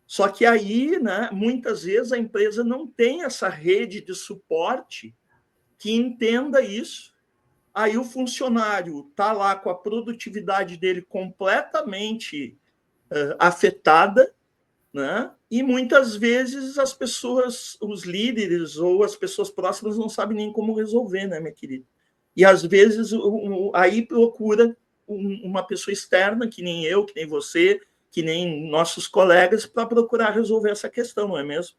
Só que aí, né, muitas vezes a empresa não tem essa rede de suporte que entenda isso. Aí o funcionário está lá com a produtividade dele completamente afetada, né? E muitas vezes as pessoas, os líderes ou as pessoas próximas não sabem nem como resolver, né, minha querida? E às vezes aí procura uma pessoa externa, que nem eu, que nem você, que nem nossos colegas, para procurar resolver essa questão, não é mesmo?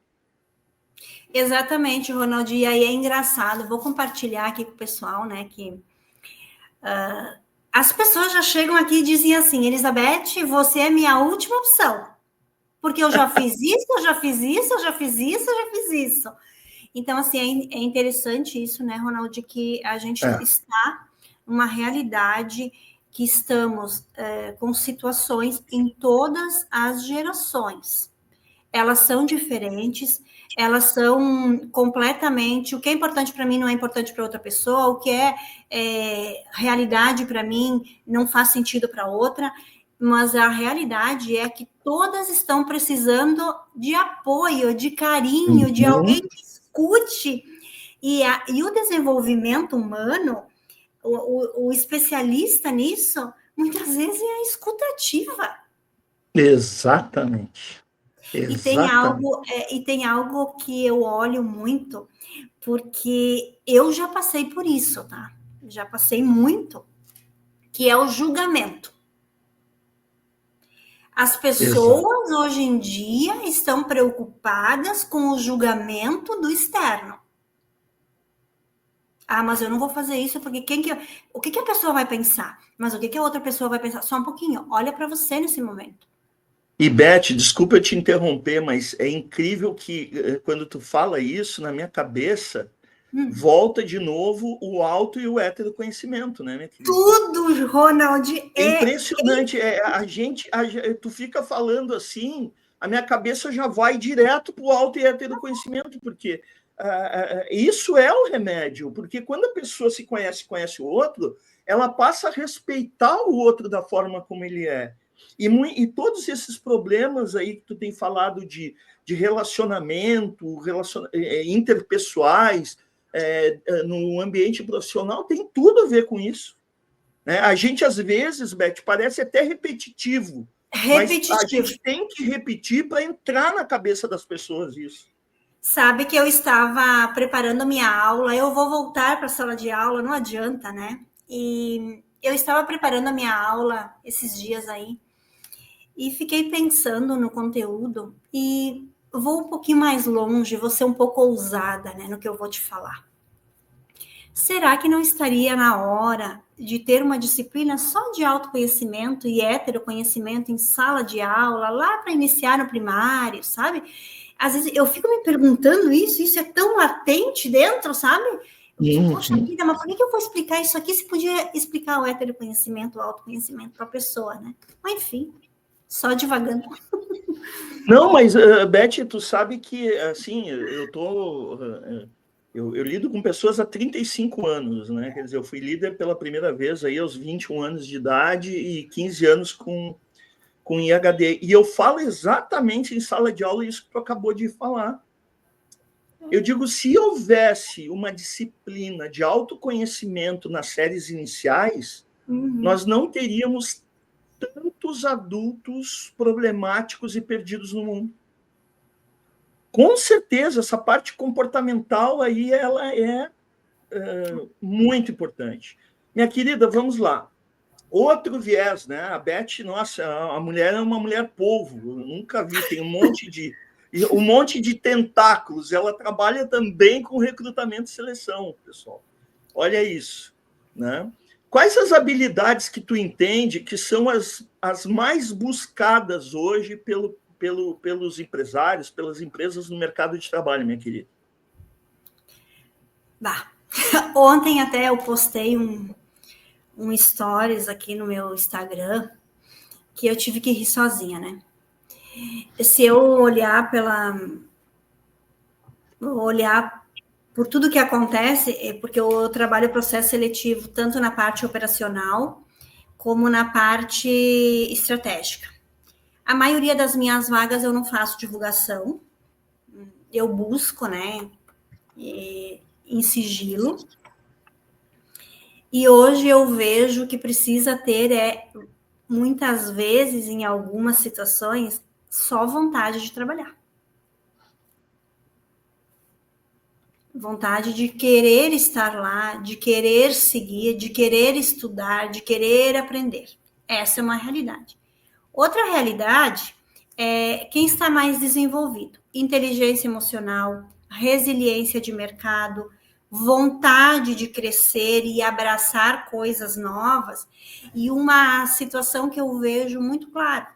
Exatamente, Ronald. E aí é engraçado, vou compartilhar aqui com o pessoal, né, que as pessoas já chegam aqui e dizem assim, Elizabeth, você é minha última opção, porque eu já fiz isso, eu já fiz isso, eu já fiz isso, eu já fiz isso. Então, assim, é interessante isso, né, Ronald, que a gente está numa realidade que estamos com situações em todas as gerações. Elas são diferentes, elas são completamente. O que é importante para mim não é importante para outra pessoa, o que é realidade para mim não faz sentido para outra, mas a realidade é que todas estão precisando de apoio, de carinho, de alguém que escute. E o desenvolvimento humano, o especialista nisso, muitas vezes é a escutativa. Exatamente. Exatamente. E tem algo que eu olho muito, porque eu já passei por isso, tá? Já passei muito, que é o julgamento. As pessoas hoje em dia estão preocupadas com o julgamento do externo. Ah, mas eu não vou fazer isso porque o que a pessoa vai pensar? Mas o que a outra pessoa vai pensar? Só um pouquinho, olha para você nesse momento. E, Beth, desculpa eu te interromper, mas é incrível que quando tu fala isso, na minha cabeça, volta de novo o auto e o heteroconhecimento, né, minha querida? Tudo, Ronald, é impressionante. Tu fica falando assim, a minha cabeça já vai direto para o auto e heteroconhecimento, porque isso é o remédio, porque quando a pessoa se conhece o outro, ela passa a respeitar o outro da forma como ele é. E todos esses problemas aí que tu tem falado de relacionamento, interpessoais, no ambiente profissional, tem tudo a ver com isso. Né? A gente, às vezes, Beth, parece até repetitivo, mas a gente tem que repetir para entrar na cabeça das pessoas isso. Sabe que eu estava preparando a minha aula, eu vou voltar para a sala de aula, não adianta, né? E eu estava preparando a minha aula esses dias aí, e fiquei pensando no conteúdo, e vou um pouquinho mais longe, vou ser um pouco ousada, né, no que eu vou te falar. Será que não estaria na hora de ter uma disciplina só de autoconhecimento e heteroconhecimento em sala de aula, lá para iniciar no primário, sabe? Às vezes eu fico me perguntando isso é tão latente dentro, sabe? Poxa vida, mas por que eu vou explicar isso aqui se podia explicar o heteroconhecimento, o autoconhecimento para a pessoa, né? Mas enfim, só divagando. Não, mas, Beth, tu sabe que, assim, eu lido com pessoas há 35 anos, né? Quer dizer, eu fui líder pela primeira vez aí aos 21 anos de idade e 15 anos com IHD. E eu falo exatamente em sala de aula isso que tu acabou de falar. Eu digo, se houvesse uma disciplina de autoconhecimento nas séries iniciais, nós não teríamos tantos adultos problemáticos e perdidos no mundo. Com certeza, essa parte comportamental aí, ela é muito importante. Minha querida, vamos lá. Outro viés, né? A Beth, nossa, a mulher é uma mulher polvo, eu nunca vi, tem um monte de tentáculos. Ela trabalha também com recrutamento e seleção, pessoal. Olha isso, né? Quais as habilidades que tu entende que são as mais buscadas hoje pelos empresários, pelas empresas no mercado de trabalho, minha querida? Bah. Ontem até eu postei um stories aqui no meu Instagram que eu tive que rir sozinha, né? Se eu olhar por tudo que acontece, é porque eu trabalho processo seletivo tanto na parte operacional como na parte estratégica. A maioria das minhas vagas eu não faço divulgação, eu busco, né, em sigilo. E hoje eu vejo que precisa ter, muitas vezes, em algumas situações, só vontade de trabalhar. Vontade de querer estar lá, de querer seguir, de querer estudar, de querer aprender. Essa é uma realidade. Outra realidade é quem está mais desenvolvido. Inteligência emocional, resiliência de mercado, vontade de crescer e abraçar coisas novas. E uma situação que eu vejo muito clara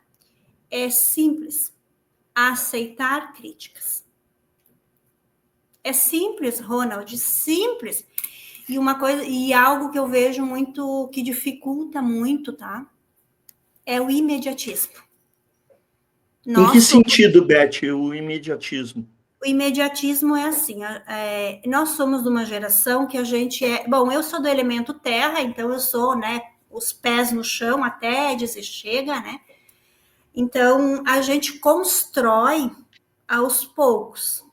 é simples, aceitar críticas. É simples, Ronald, simples. E uma coisa, e algo que eu vejo muito, que dificulta muito, tá? É o imediatismo. Em que sentido, Beth, o imediatismo? O imediatismo é assim, nós somos de uma geração que a gente é... Bom, eu sou do elemento terra, então eu sou, né, os pés no chão até dizer chega, né? Então, a gente constrói aos poucos.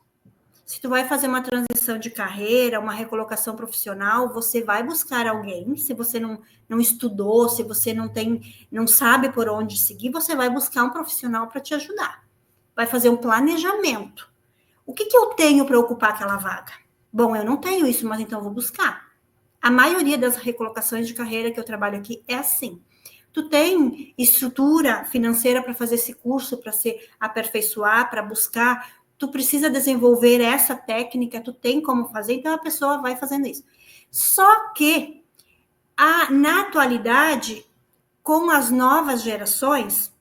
Se tu vai fazer uma transição de carreira, uma recolocação profissional, você vai buscar alguém. Se você não estudou, se você não sabe por onde seguir, você vai buscar um profissional para te ajudar. Vai fazer um planejamento. O que eu tenho para ocupar aquela vaga? Bom, eu não tenho isso, mas então eu vou buscar. A maioria das recolocações de carreira que eu trabalho aqui é assim. Tu tem estrutura financeira para fazer esse curso, para se aperfeiçoar, para buscar. Tu precisa desenvolver essa técnica, tu tem como fazer, então a pessoa vai fazendo isso. Só que, na atualidade, com as novas gerações,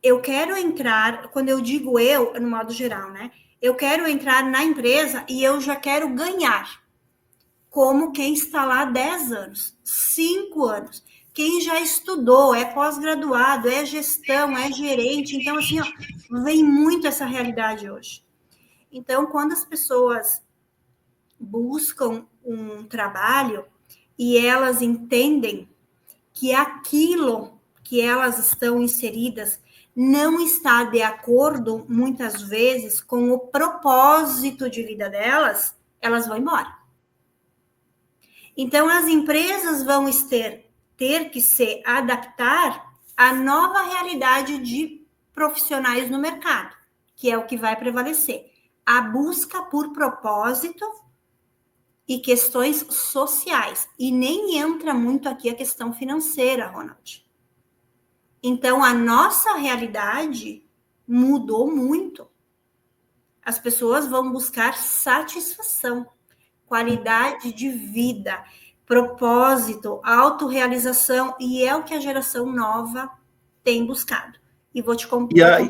eu quero entrar, quando eu digo eu, no modo geral, né? Eu quero entrar na empresa e eu já quero ganhar, como quem está lá há 10 anos, 5 anos. Quem já estudou, é pós-graduado, é gestão, é gerente. Então, assim, ó, vem muito essa realidade hoje. Então, quando as pessoas buscam um trabalho e elas entendem que aquilo que elas estão inseridas não está de acordo, muitas vezes, com o propósito de vida delas, elas vão embora. Então, as empresas vão ter que se adaptar à nova realidade de profissionais no mercado, que é o que vai prevalecer. A busca por propósito e questões sociais. E nem entra muito aqui a questão financeira, Ronald. Então, a nossa realidade mudou muito. As pessoas vão buscar satisfação, qualidade de vida, propósito, autorrealização, e é o que a geração nova tem buscado. E vou te contar.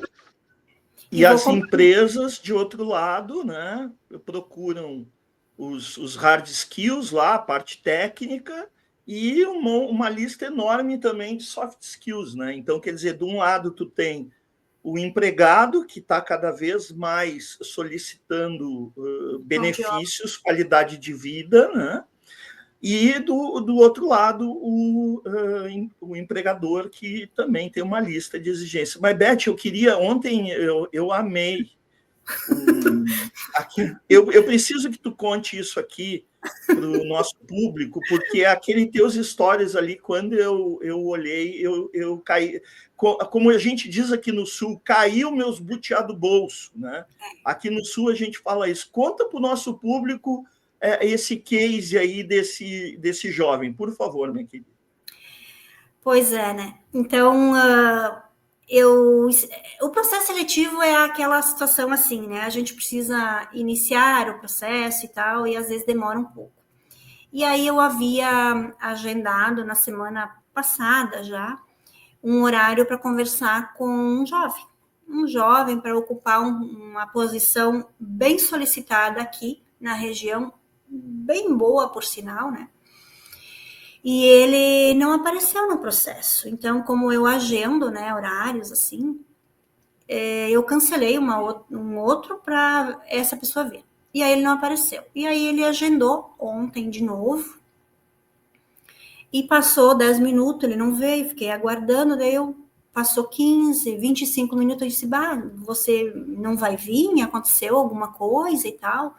E as empresas, de outro lado, né, procuram os hard skills lá, a parte técnica, e uma lista enorme também de soft skills, né? Então, quer dizer, de um lado tu tem o empregado que está cada vez mais solicitando benefícios, qualidade de vida, né? E do outro lado o empregador que também tem uma lista de exigências. Mas, Beth, ontem eu amei Aqui, eu preciso que tu conte isso aqui para o nosso público, porque aquele teus stories ali, quando eu olhei, eu caí. Como a gente diz aqui no Sul, caiu meus butiá do bolso, né? Aqui no Sul a gente fala isso. Conta para o nosso público esse case aí desse jovem, por favor, minha querida. Pois é, né? Então, o processo seletivo é aquela situação assim, né? A gente precisa iniciar o processo e tal, e às vezes demora um pouco. E aí eu havia agendado na semana passada já um horário para conversar com um jovem para ocupar uma posição bem solicitada aqui na região, bem boa por sinal, né? E ele não apareceu no processo. Então, como eu agendo, né, horários assim, eu cancelei um outro para essa pessoa ver. E aí ele não apareceu. E aí ele agendou ontem de novo. E passou 10 minutos, ele não veio, fiquei aguardando, daí passou 15, 25 minutos, eu disse, você não vai vir? Aconteceu alguma coisa e tal?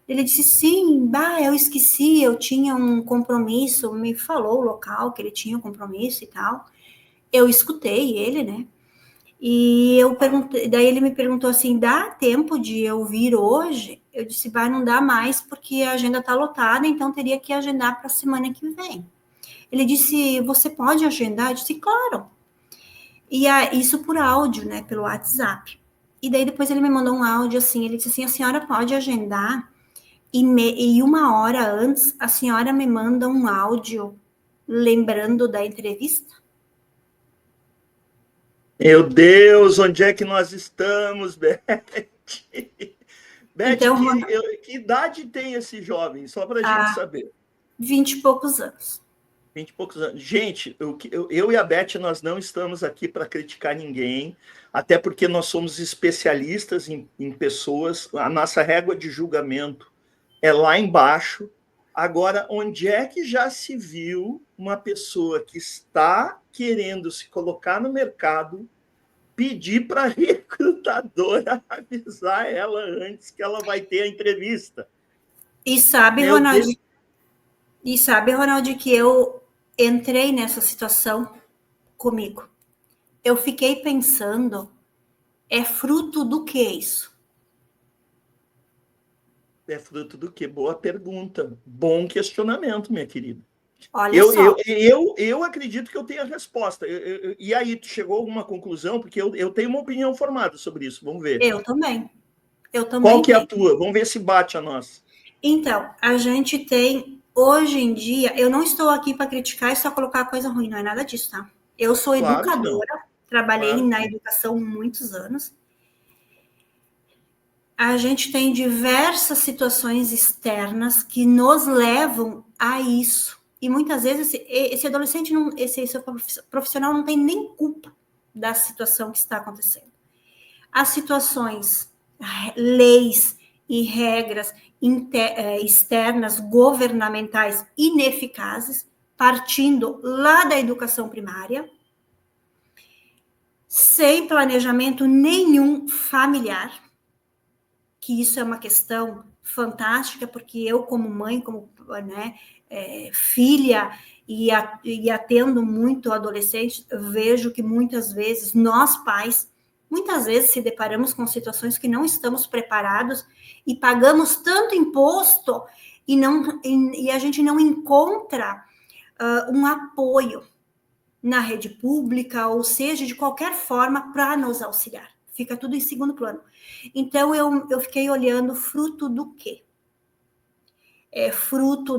Ele disse, sim, eu esqueci, eu tinha um compromisso, me falou o local que ele tinha um compromisso e tal. Eu escutei ele, né? E eu perguntei, daí ele me perguntou assim, dá tempo de eu vir hoje? Eu disse, não dá mais, porque a agenda tá lotada, então teria que agendar para a semana que vem. Ele disse, você pode agendar? Eu disse, claro. E isso por áudio, né, pelo WhatsApp. E daí depois ele me mandou um áudio assim, ele disse assim, a senhora pode agendar? E uma hora antes, a senhora me manda um áudio lembrando da entrevista? Meu Deus, onde é que nós estamos, Beth? Beth, Então, que idade tem esse jovem? Só para a gente saber. 20 e poucos anos. 20 e poucos anos. Gente, eu e a Beth, nós não estamos aqui para criticar ninguém, até porque nós somos especialistas em pessoas, a nossa régua de julgamento é lá embaixo. Agora, onde é que já se viu uma pessoa que está querendo se colocar no mercado pedir para a recrutadora avisar ela antes que ela vai ter a entrevista? E sabe, Ronaldo, que eu entrei nessa situação comigo. Eu fiquei pensando, é fruto do que isso? É fruto do quê? Boa pergunta. Bom questionamento, minha querida. Olha só. Eu acredito que eu tenho a resposta. E aí, tu chegou a alguma conclusão? Porque eu tenho uma opinião formada sobre isso. Vamos ver. Eu também. Qual que é a Tenho. tua? Vamos ver se bate a nossa. Então, a gente tem, hoje em dia, eu não estou aqui para criticar e só colocar coisa ruim, não é nada disso, tá? Eu sou Claro que não. educadora, trabalhei Claro. na educação muitos anos. A gente tem diversas situações externas que nos levam a isso. E muitas vezes esse adolescente, esse profissional não tem nem culpa da situação que está acontecendo. As situações, leis e regras externas, governamentais ineficazes, partindo lá da educação primária, sem planejamento nenhum familiar, que isso é uma questão fantástica, porque eu, como mãe, como filha, e atendo muito adolescente, vejo que muitas vezes nós, pais, muitas vezes se deparamos com situações que não estamos preparados e pagamos tanto imposto e a gente não encontra um apoio na rede pública, ou seja, de qualquer forma, para nos auxiliar. Fica tudo em segundo plano. Então, eu fiquei olhando fruto do quê? É fruto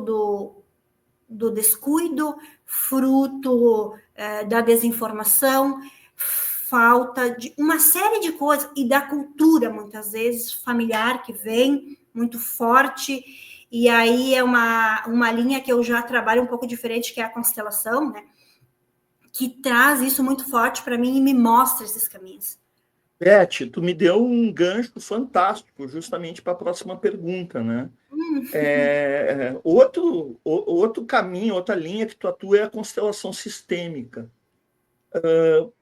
do descuido, fruto da desinformação, falta de uma série de coisas, e da cultura, muitas vezes, familiar, que vem muito forte, e aí é uma linha que eu já trabalho um pouco diferente, que é a constelação, né? Que traz isso muito forte para mim e me mostra esses caminhos. Beth, tu me deu um gancho fantástico justamente para a próxima pergunta, né? Outro caminho, outra linha que tu atua é a constelação sistêmica.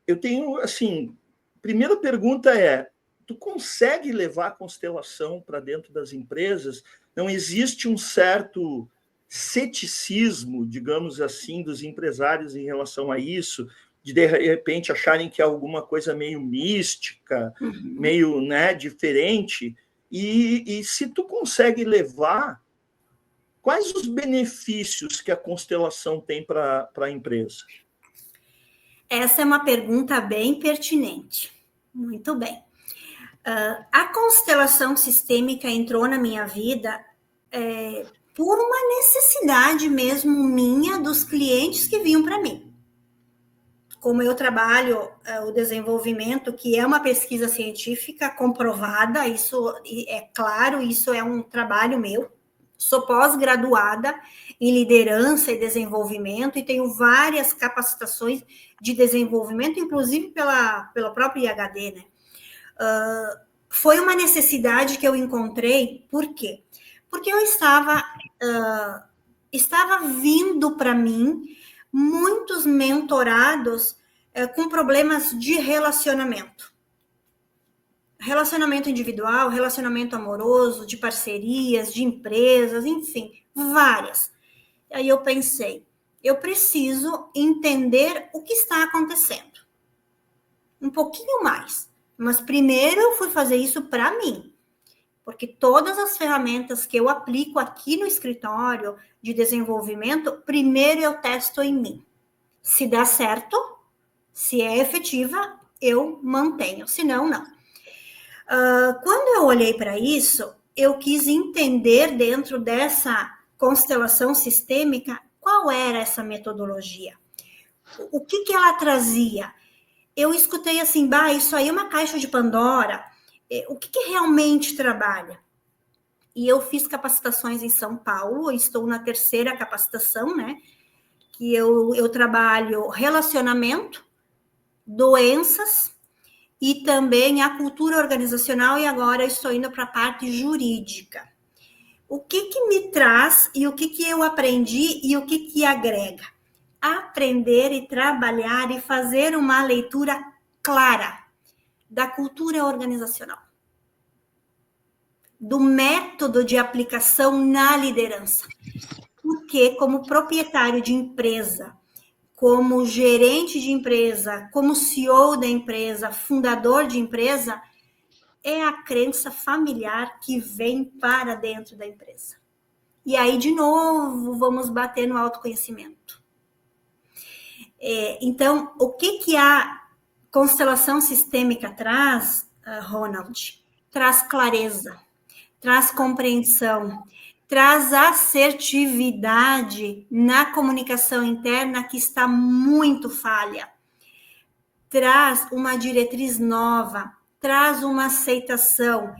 Eu tenho, assim, primeira pergunta é, tu consegue levar a constelação para dentro das empresas? Não existe um certo ceticismo, digamos assim, dos empresários em relação a isso, de repente acharem que é alguma coisa meio mística, meio, né, diferente, e se tu consegue levar, quais os benefícios que a constelação tem para a empresa? Essa é uma pergunta bem pertinente. Muito bem. A constelação sistêmica entrou na minha vida por uma necessidade mesmo minha dos clientes que vinham para mim. Como eu trabalho o desenvolvimento, que é uma pesquisa científica comprovada, isso é claro, isso é um trabalho meu. Sou pós-graduada em liderança e desenvolvimento e tenho várias capacitações de desenvolvimento, inclusive pela própria IHD, né? Foi uma necessidade que eu encontrei, por quê? Porque eu estava vindo para mim muitos mentorados com problemas de relacionamento. Relacionamento individual, relacionamento amoroso, de parcerias, de empresas, enfim, várias. Aí eu pensei, eu preciso entender o que está acontecendo. Um pouquinho mais. Mas primeiro eu fui fazer isso para mim. Porque todas as ferramentas que eu aplico aqui no escritório de desenvolvimento, primeiro eu testo em mim. Se dá certo, se é efetiva, eu mantenho. Se não, não. Quando eu olhei para isso, eu quis entender dentro dessa constelação sistêmica qual era essa metodologia. O que ela trazia? Eu escutei assim, isso aí é uma caixa de Pandora. O que realmente trabalha? E eu fiz capacitações em São Paulo, estou na 3ª capacitação, né? Que eu trabalho relacionamento, doenças e também a cultura organizacional, e agora eu estou indo para a parte jurídica. O que me traz e o que eu aprendi e o que agrega? Aprender e trabalhar e fazer uma leitura clara da cultura organizacional, do método de aplicação na liderança. Porque, como proprietário de empresa, como gerente de empresa, como CEO da empresa, fundador de empresa, é a crença familiar que vem para dentro da empresa. E aí, de novo, vamos bater no autoconhecimento. Então, o que a constelação sistêmica traz, Ronald? Traz clareza, traz compreensão, traz assertividade na comunicação interna que está muito falha, traz uma diretriz nova, traz uma aceitação,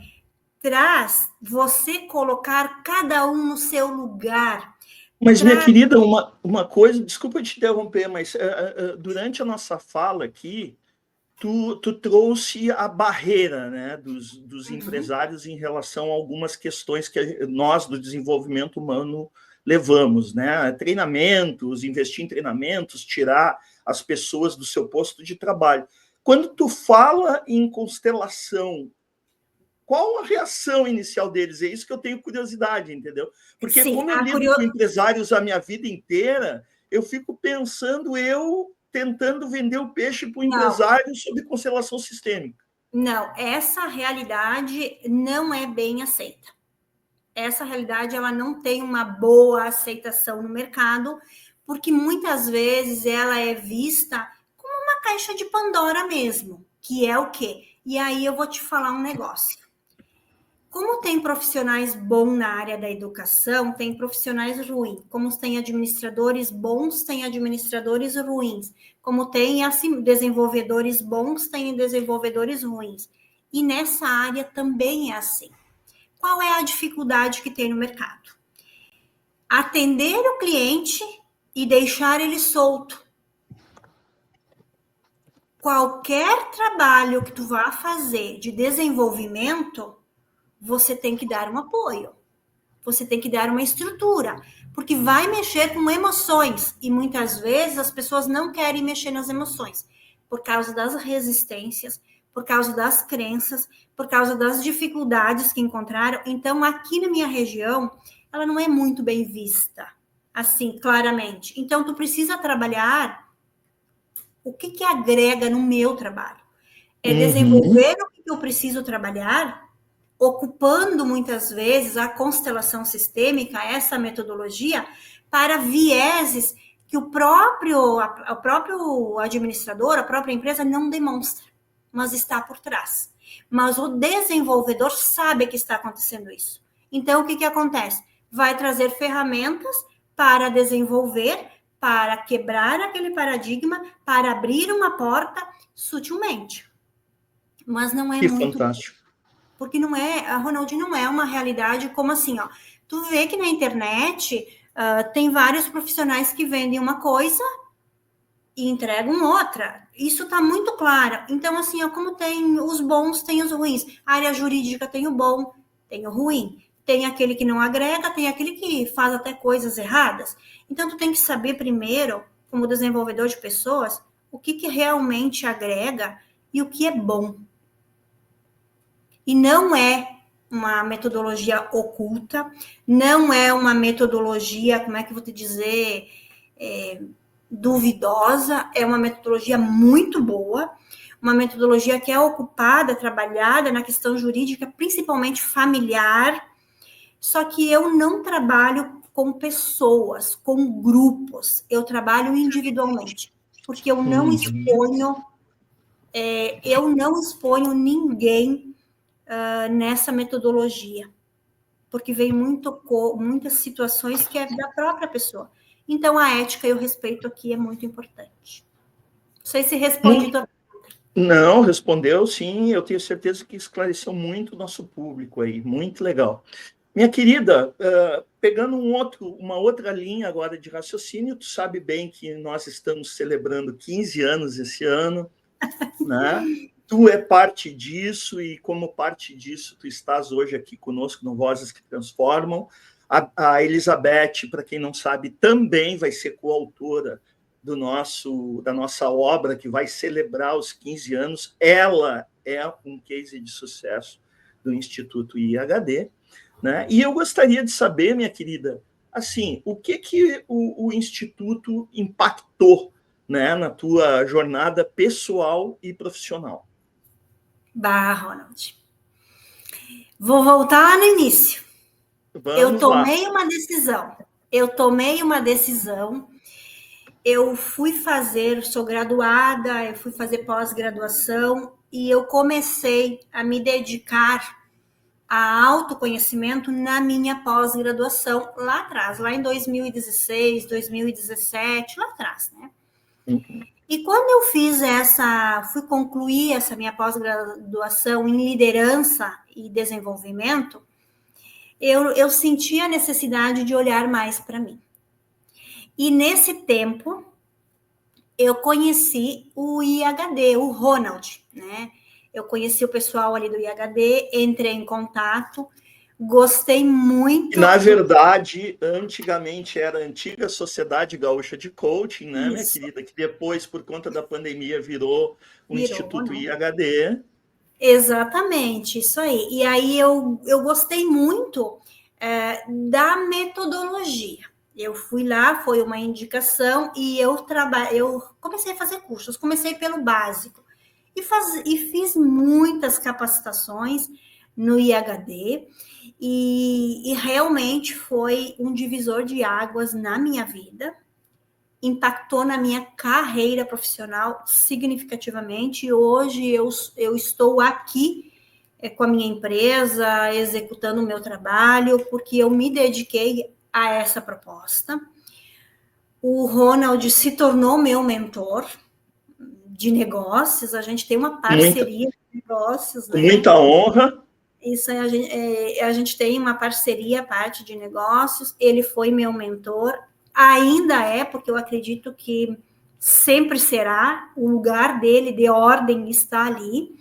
traz você colocar cada um no seu lugar. Mas, minha querida, uma coisa, desculpa te interromper, mas durante a nossa fala aqui, tu trouxe a barreira, né, dos empresários em relação a algumas questões que nós, do desenvolvimento humano, levamos, né? Treinamentos, investir em treinamentos, tirar as pessoas do seu posto de trabalho. Quando tu fala em constelação, qual a reação inicial deles? É isso que eu tenho curiosidade, entendeu? Porque sim, como eu lido com empresários a minha vida inteira, eu fico pensando, tentando vender o peixe para o empresário sobre constelação sistêmica. Não, essa realidade não é bem aceita. Essa realidade ela não tem uma boa aceitação no mercado, porque muitas vezes ela é vista como uma caixa de Pandora mesmo, que é o quê? E aí eu vou te falar um negócio. Como tem profissionais bons na área da educação, tem profissionais ruins. Como tem administradores bons, tem administradores ruins. Como tem assim, desenvolvedores bons, tem desenvolvedores ruins. E nessa área também é assim. Qual é a dificuldade que tem no mercado? Atender o cliente e deixar ele solto. Qualquer trabalho que tu vá fazer de desenvolvimento, você tem que dar um apoio, você tem que dar uma estrutura, porque vai mexer com emoções, e muitas vezes as pessoas não querem mexer nas emoções, por causa das resistências, por causa das crenças, por causa das dificuldades que encontraram. Então, aqui na minha região, ela não é muito bem vista, assim, claramente. Então, tu precisa trabalhar o que agrega no meu trabalho. É desenvolver o que eu preciso trabalhar, ocupando muitas vezes a constelação sistêmica, essa metodologia, para vieses que o próprio administrador, a própria empresa não demonstra, mas está por trás. Mas o desenvolvedor sabe que está acontecendo isso. Então, o que acontece? Vai trazer ferramentas para desenvolver, para quebrar aquele paradigma, para abrir uma porta sutilmente. Mas não é que muito... fantástico. Porque não é, a Ronald, não é uma realidade como assim, ó. Tu vê que na internet tem vários profissionais que vendem uma coisa e entregam outra. Isso está muito claro. Então, assim, ó, como tem os bons, tem os ruins. A área jurídica tem o bom, tem o ruim. Tem aquele que não agrega, tem aquele que faz até coisas erradas. Então, tu tem que saber primeiro, como desenvolvedor de pessoas, o que realmente agrega e o que é bom. E não é uma metodologia oculta, não é uma metodologia, como é que eu vou te dizer, duvidosa, é uma metodologia muito boa, uma metodologia que é ocupada, trabalhada na questão jurídica, principalmente familiar, só que eu não trabalho com pessoas, com grupos, eu trabalho individualmente, porque eu não exponho ninguém nessa metodologia, porque vem muitas situações que é da própria pessoa. Então, a ética e o respeito aqui é muito importante. Não sei se responde tua pergunta. Não, respondeu, sim. Eu tenho certeza que esclareceu muito o nosso público aí. Muito legal. Minha querida, pegando uma outra linha agora de raciocínio, tu sabe bem que nós estamos celebrando 15 anos esse ano, né? Tu é parte disso e, como parte disso, tu estás hoje aqui conosco no Vozes que Transformam. A Elizabeth, para quem não sabe, também vai ser coautora da nossa obra, que vai celebrar os 15 anos. Ela é um case de sucesso do Instituto IHD, né? E eu gostaria de saber, minha querida, assim, o que o Instituto impactou, né, na tua jornada pessoal e profissional? Ronald. Vou voltar lá no início. Vamos lá. Eu tomei uma decisão. Eu sou graduada, eu fui fazer pós-graduação e eu comecei a me dedicar a autoconhecimento na minha pós-graduação lá atrás, lá em 2016, 2017, lá atrás, né? Uhum. E quando eu fui concluir essa minha pós-graduação em liderança e desenvolvimento, eu senti a necessidade de olhar mais para mim. E nesse tempo, eu conheci o IHD, o Ronald, né? Eu conheci o pessoal ali do IHD, entrei em contato, gostei muito. E, na verdade, antigamente era a antiga Sociedade Gaúcha de Coaching, né, minha querida? Que depois, por conta da pandemia, virou o Instituto IHD. Exatamente, isso aí. E aí eu gostei muito da metodologia. Eu fui lá, foi uma indicação, e eu comecei a fazer cursos. Comecei pelo básico. E fiz muitas capacitações no IHD, e realmente foi um divisor de águas na minha vida, impactou na minha carreira profissional significativamente, e hoje eu estou aqui com a minha empresa, executando o meu trabalho, porque eu me dediquei a essa proposta. O Ronald se tornou meu mentor de negócios, a gente tem uma parceria de negócios, né? Muita honra. Isso aí, a gente tem uma parceria, parte de negócios, ele foi meu mentor, ainda é, porque eu acredito que sempre será, o lugar dele de ordem está ali,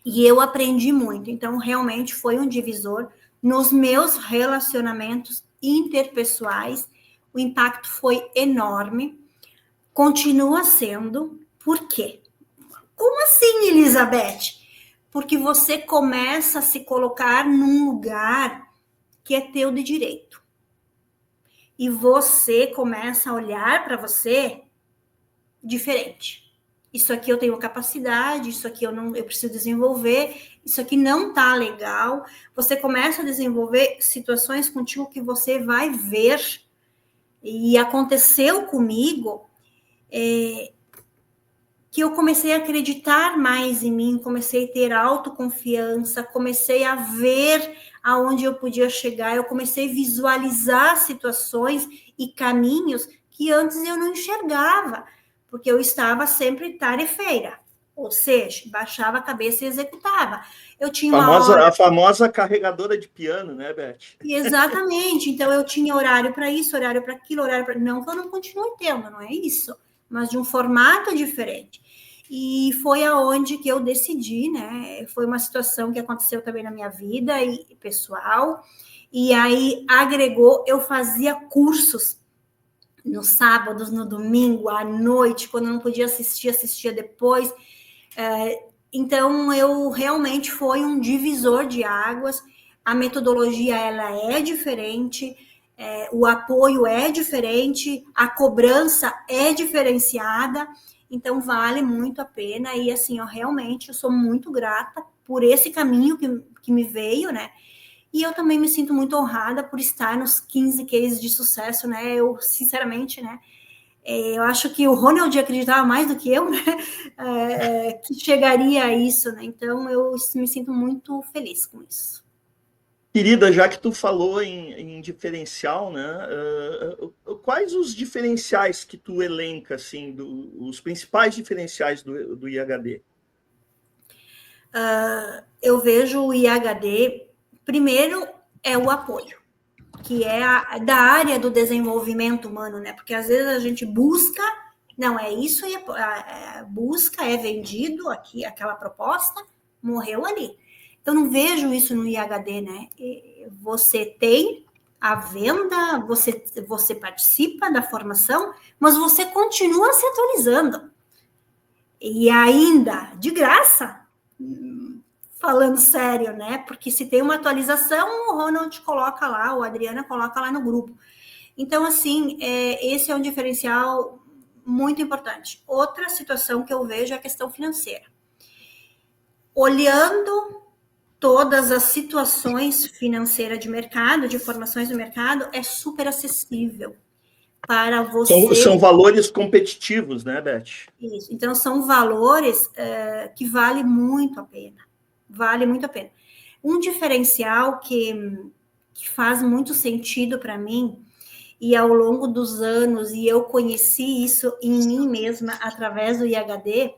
e eu aprendi muito, então realmente foi um divisor nos meus relacionamentos interpessoais, o impacto foi enorme, continua sendo. Por quê? Como assim, Elizabeth? Porque você começa a se colocar num lugar que é teu de direito. E você começa a olhar para você diferente. Isso aqui eu tenho capacidade, isso aqui eu preciso desenvolver, isso aqui não tá legal. Você começa a desenvolver situações contigo que você vai ver. E aconteceu comigo que eu comecei a acreditar mais em mim, comecei a ter autoconfiança, comecei a ver aonde eu podia chegar, eu comecei a visualizar situações e caminhos que antes eu não enxergava, porque eu estava sempre tarefeira, ou seja, baixava a cabeça e executava. Eu tinha uma hora... A famosa carregadora de piano, né, Beth? Exatamente, então eu tinha horário para isso, horário para aquilo, horário para... Não que eu não continue tendo, não é isso, mas de um formato diferente. E foi aonde que eu decidi, né? Foi uma situação que aconteceu também na minha vida e pessoal, e aí agregou, eu fazia cursos nos sábados, no domingo, à noite, quando eu não podia assistir, assistia depois. Então, eu realmente foi um divisor de águas. A metodologia, ela é diferente, o apoio é diferente, a cobrança é diferenciada, então vale muito a pena. E assim, realmente, eu sou muito grata por esse caminho que me veio, né? E eu também me sinto muito honrada por estar nos 15 cases de sucesso, né? Eu, sinceramente, né? Eu acho que o Ronald acreditava mais do que eu, né? Que chegaria a isso, né? Então, eu me sinto muito feliz com isso. Querida, já que tu falou em diferencial, né? Quais os diferenciais que tu elenca, assim, os principais diferenciais do IHD? Eu vejo o IHD, primeiro, é o apoio, que é da área do desenvolvimento humano, né? Porque às vezes a gente busca, não, é isso, busca, é vendido aqui, aquela proposta, morreu ali. Eu não vejo isso no IHD, né? Você tem a venda, você participa da formação, mas você continua se atualizando. E ainda, de graça, falando sério, né? Porque se tem uma atualização, o Ronald coloca lá, ou a Adriana coloca lá no grupo. Então, assim, esse é um diferencial muito importante. Outra situação que eu vejo é a questão financeira. Olhando todas as situações financeiras de mercado, de formações do mercado, é super acessível para você. São valores competitivos, né, Beth? Isso. Então, são valores que vale muito a pena. Vale muito a pena. Um diferencial que faz muito sentido para mim, e ao longo dos anos, e eu conheci isso em mim mesma através do IHD,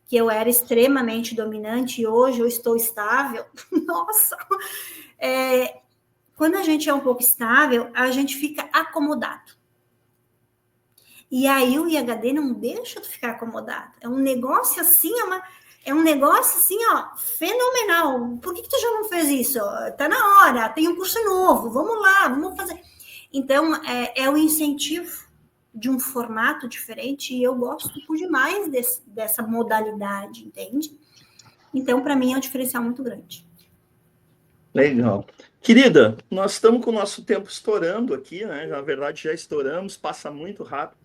que eu era extremamente dominante e hoje eu estou estável. Nossa! Quando a gente é um pouco estável, a gente fica acomodado. E aí o IHD não deixa tu ficar acomodado. É um negócio assim, fenomenal. Por que tu já não fez isso? Tá na hora, tem um curso novo, vamos lá, vamos fazer. Então, é o incentivo de um formato diferente e eu gosto demais dessa modalidade, entende? Então, para mim, é um diferencial muito grande. Legal. Querida, nós estamos com o nosso tempo estourando aqui, né? Na verdade, já estouramos, passa muito rápido.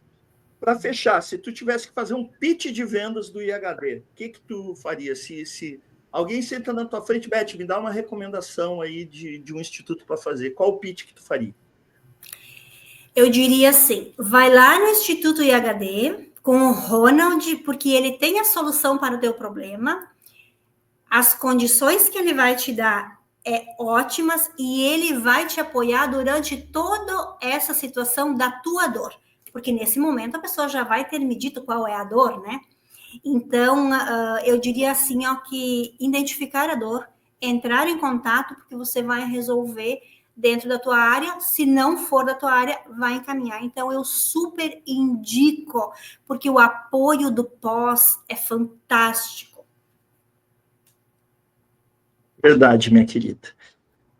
Para fechar, se tu tivesse que fazer um pitch de vendas do IHD, o que tu faria? Se alguém senta na tua frente, Beth, me dá uma recomendação aí de um instituto para fazer. Qual o pitch que tu faria? Eu diria assim, vai lá no Instituto IHD com o Ronald, porque ele tem a solução para o teu problema, as condições que ele vai te dar ótimas e ele vai te apoiar durante toda essa situação da tua dor. Porque nesse momento a pessoa já vai ter me dito qual é a dor, né? Então, eu diria assim, que identificar a dor, entrar em contato, porque você vai resolver dentro da tua área, se não for da tua área, vai encaminhar. Então, eu super indico, porque o apoio do pós é fantástico. Verdade, minha querida.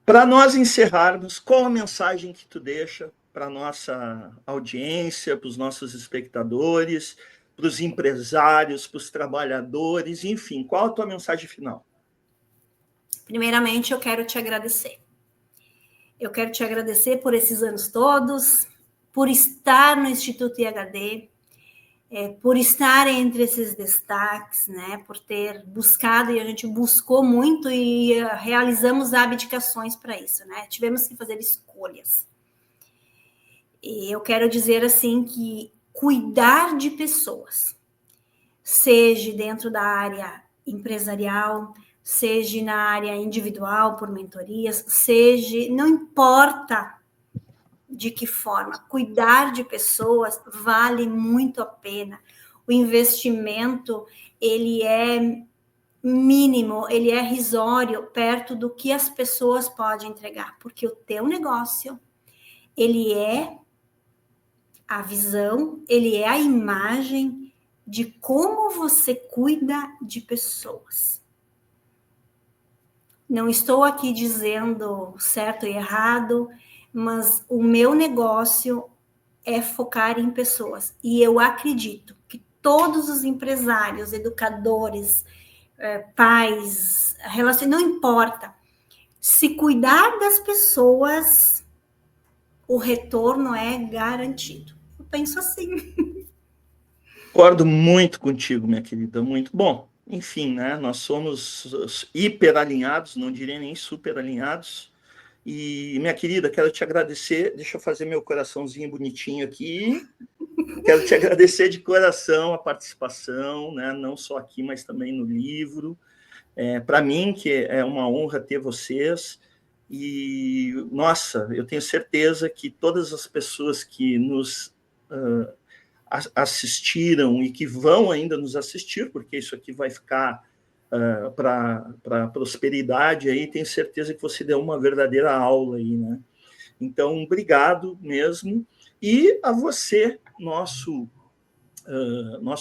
Para nós encerrarmos, qual a mensagem que tu deixa para a nossa audiência, para os nossos espectadores, para para os empresários, para os trabalhadores, enfim, qual a tua mensagem final? Primeiramente, eu quero te agradecer. Eu quero te agradecer por esses anos todos, por estar no Instituto IHD, por estar entre esses destaques, né? Por ter buscado, e a gente buscou muito e realizamos abdicações para isso, né? Tivemos que fazer escolhas. E eu quero dizer assim que cuidar de pessoas, seja dentro da área empresarial, seja na área individual, por mentorias, seja, não importa de que forma, cuidar de pessoas vale muito a pena. O investimento, ele é mínimo, ele é risório perto do que as pessoas podem entregar, porque o teu negócio, ele é a visão, ele é a imagem de como você cuida de pessoas. Não estou aqui dizendo certo e errado, mas o meu negócio é focar em pessoas. E eu acredito que todos os empresários, educadores, pais, não importa, se cuidar das pessoas, o retorno é garantido. Eu penso assim. Concordo muito contigo, minha querida, muito bom. Enfim, né? Nós somos hiper alinhados, não diria nem super alinhados. E, minha querida, quero te agradecer. Deixa eu fazer meu coraçãozinho bonitinho aqui. Quero te agradecer de coração a participação, né? Não só aqui, mas também no livro. Para mim, que é uma honra ter vocês. E, nossa, eu tenho certeza que todas as pessoas que nos assistiram e que vão ainda nos assistir, porque isso aqui vai ficar para a prosperidade, aí tenho certeza que você deu uma verdadeira aula aí, né? Então, obrigado mesmo. E a você, nosso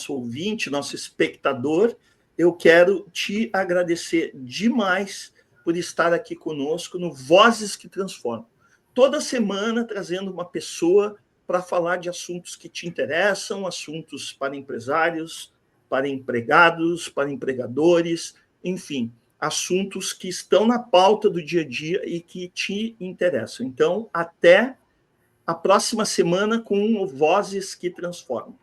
ouvinte, nosso espectador, eu quero te agradecer demais por estar aqui conosco no Vozes que Transformam. Toda semana trazendo uma pessoa para falar de assuntos que te interessam, assuntos para empresários, para empregados, para empregadores, enfim, assuntos que estão na pauta do dia a dia e que te interessam. Então, até a próxima semana com o Vozes que Transformam.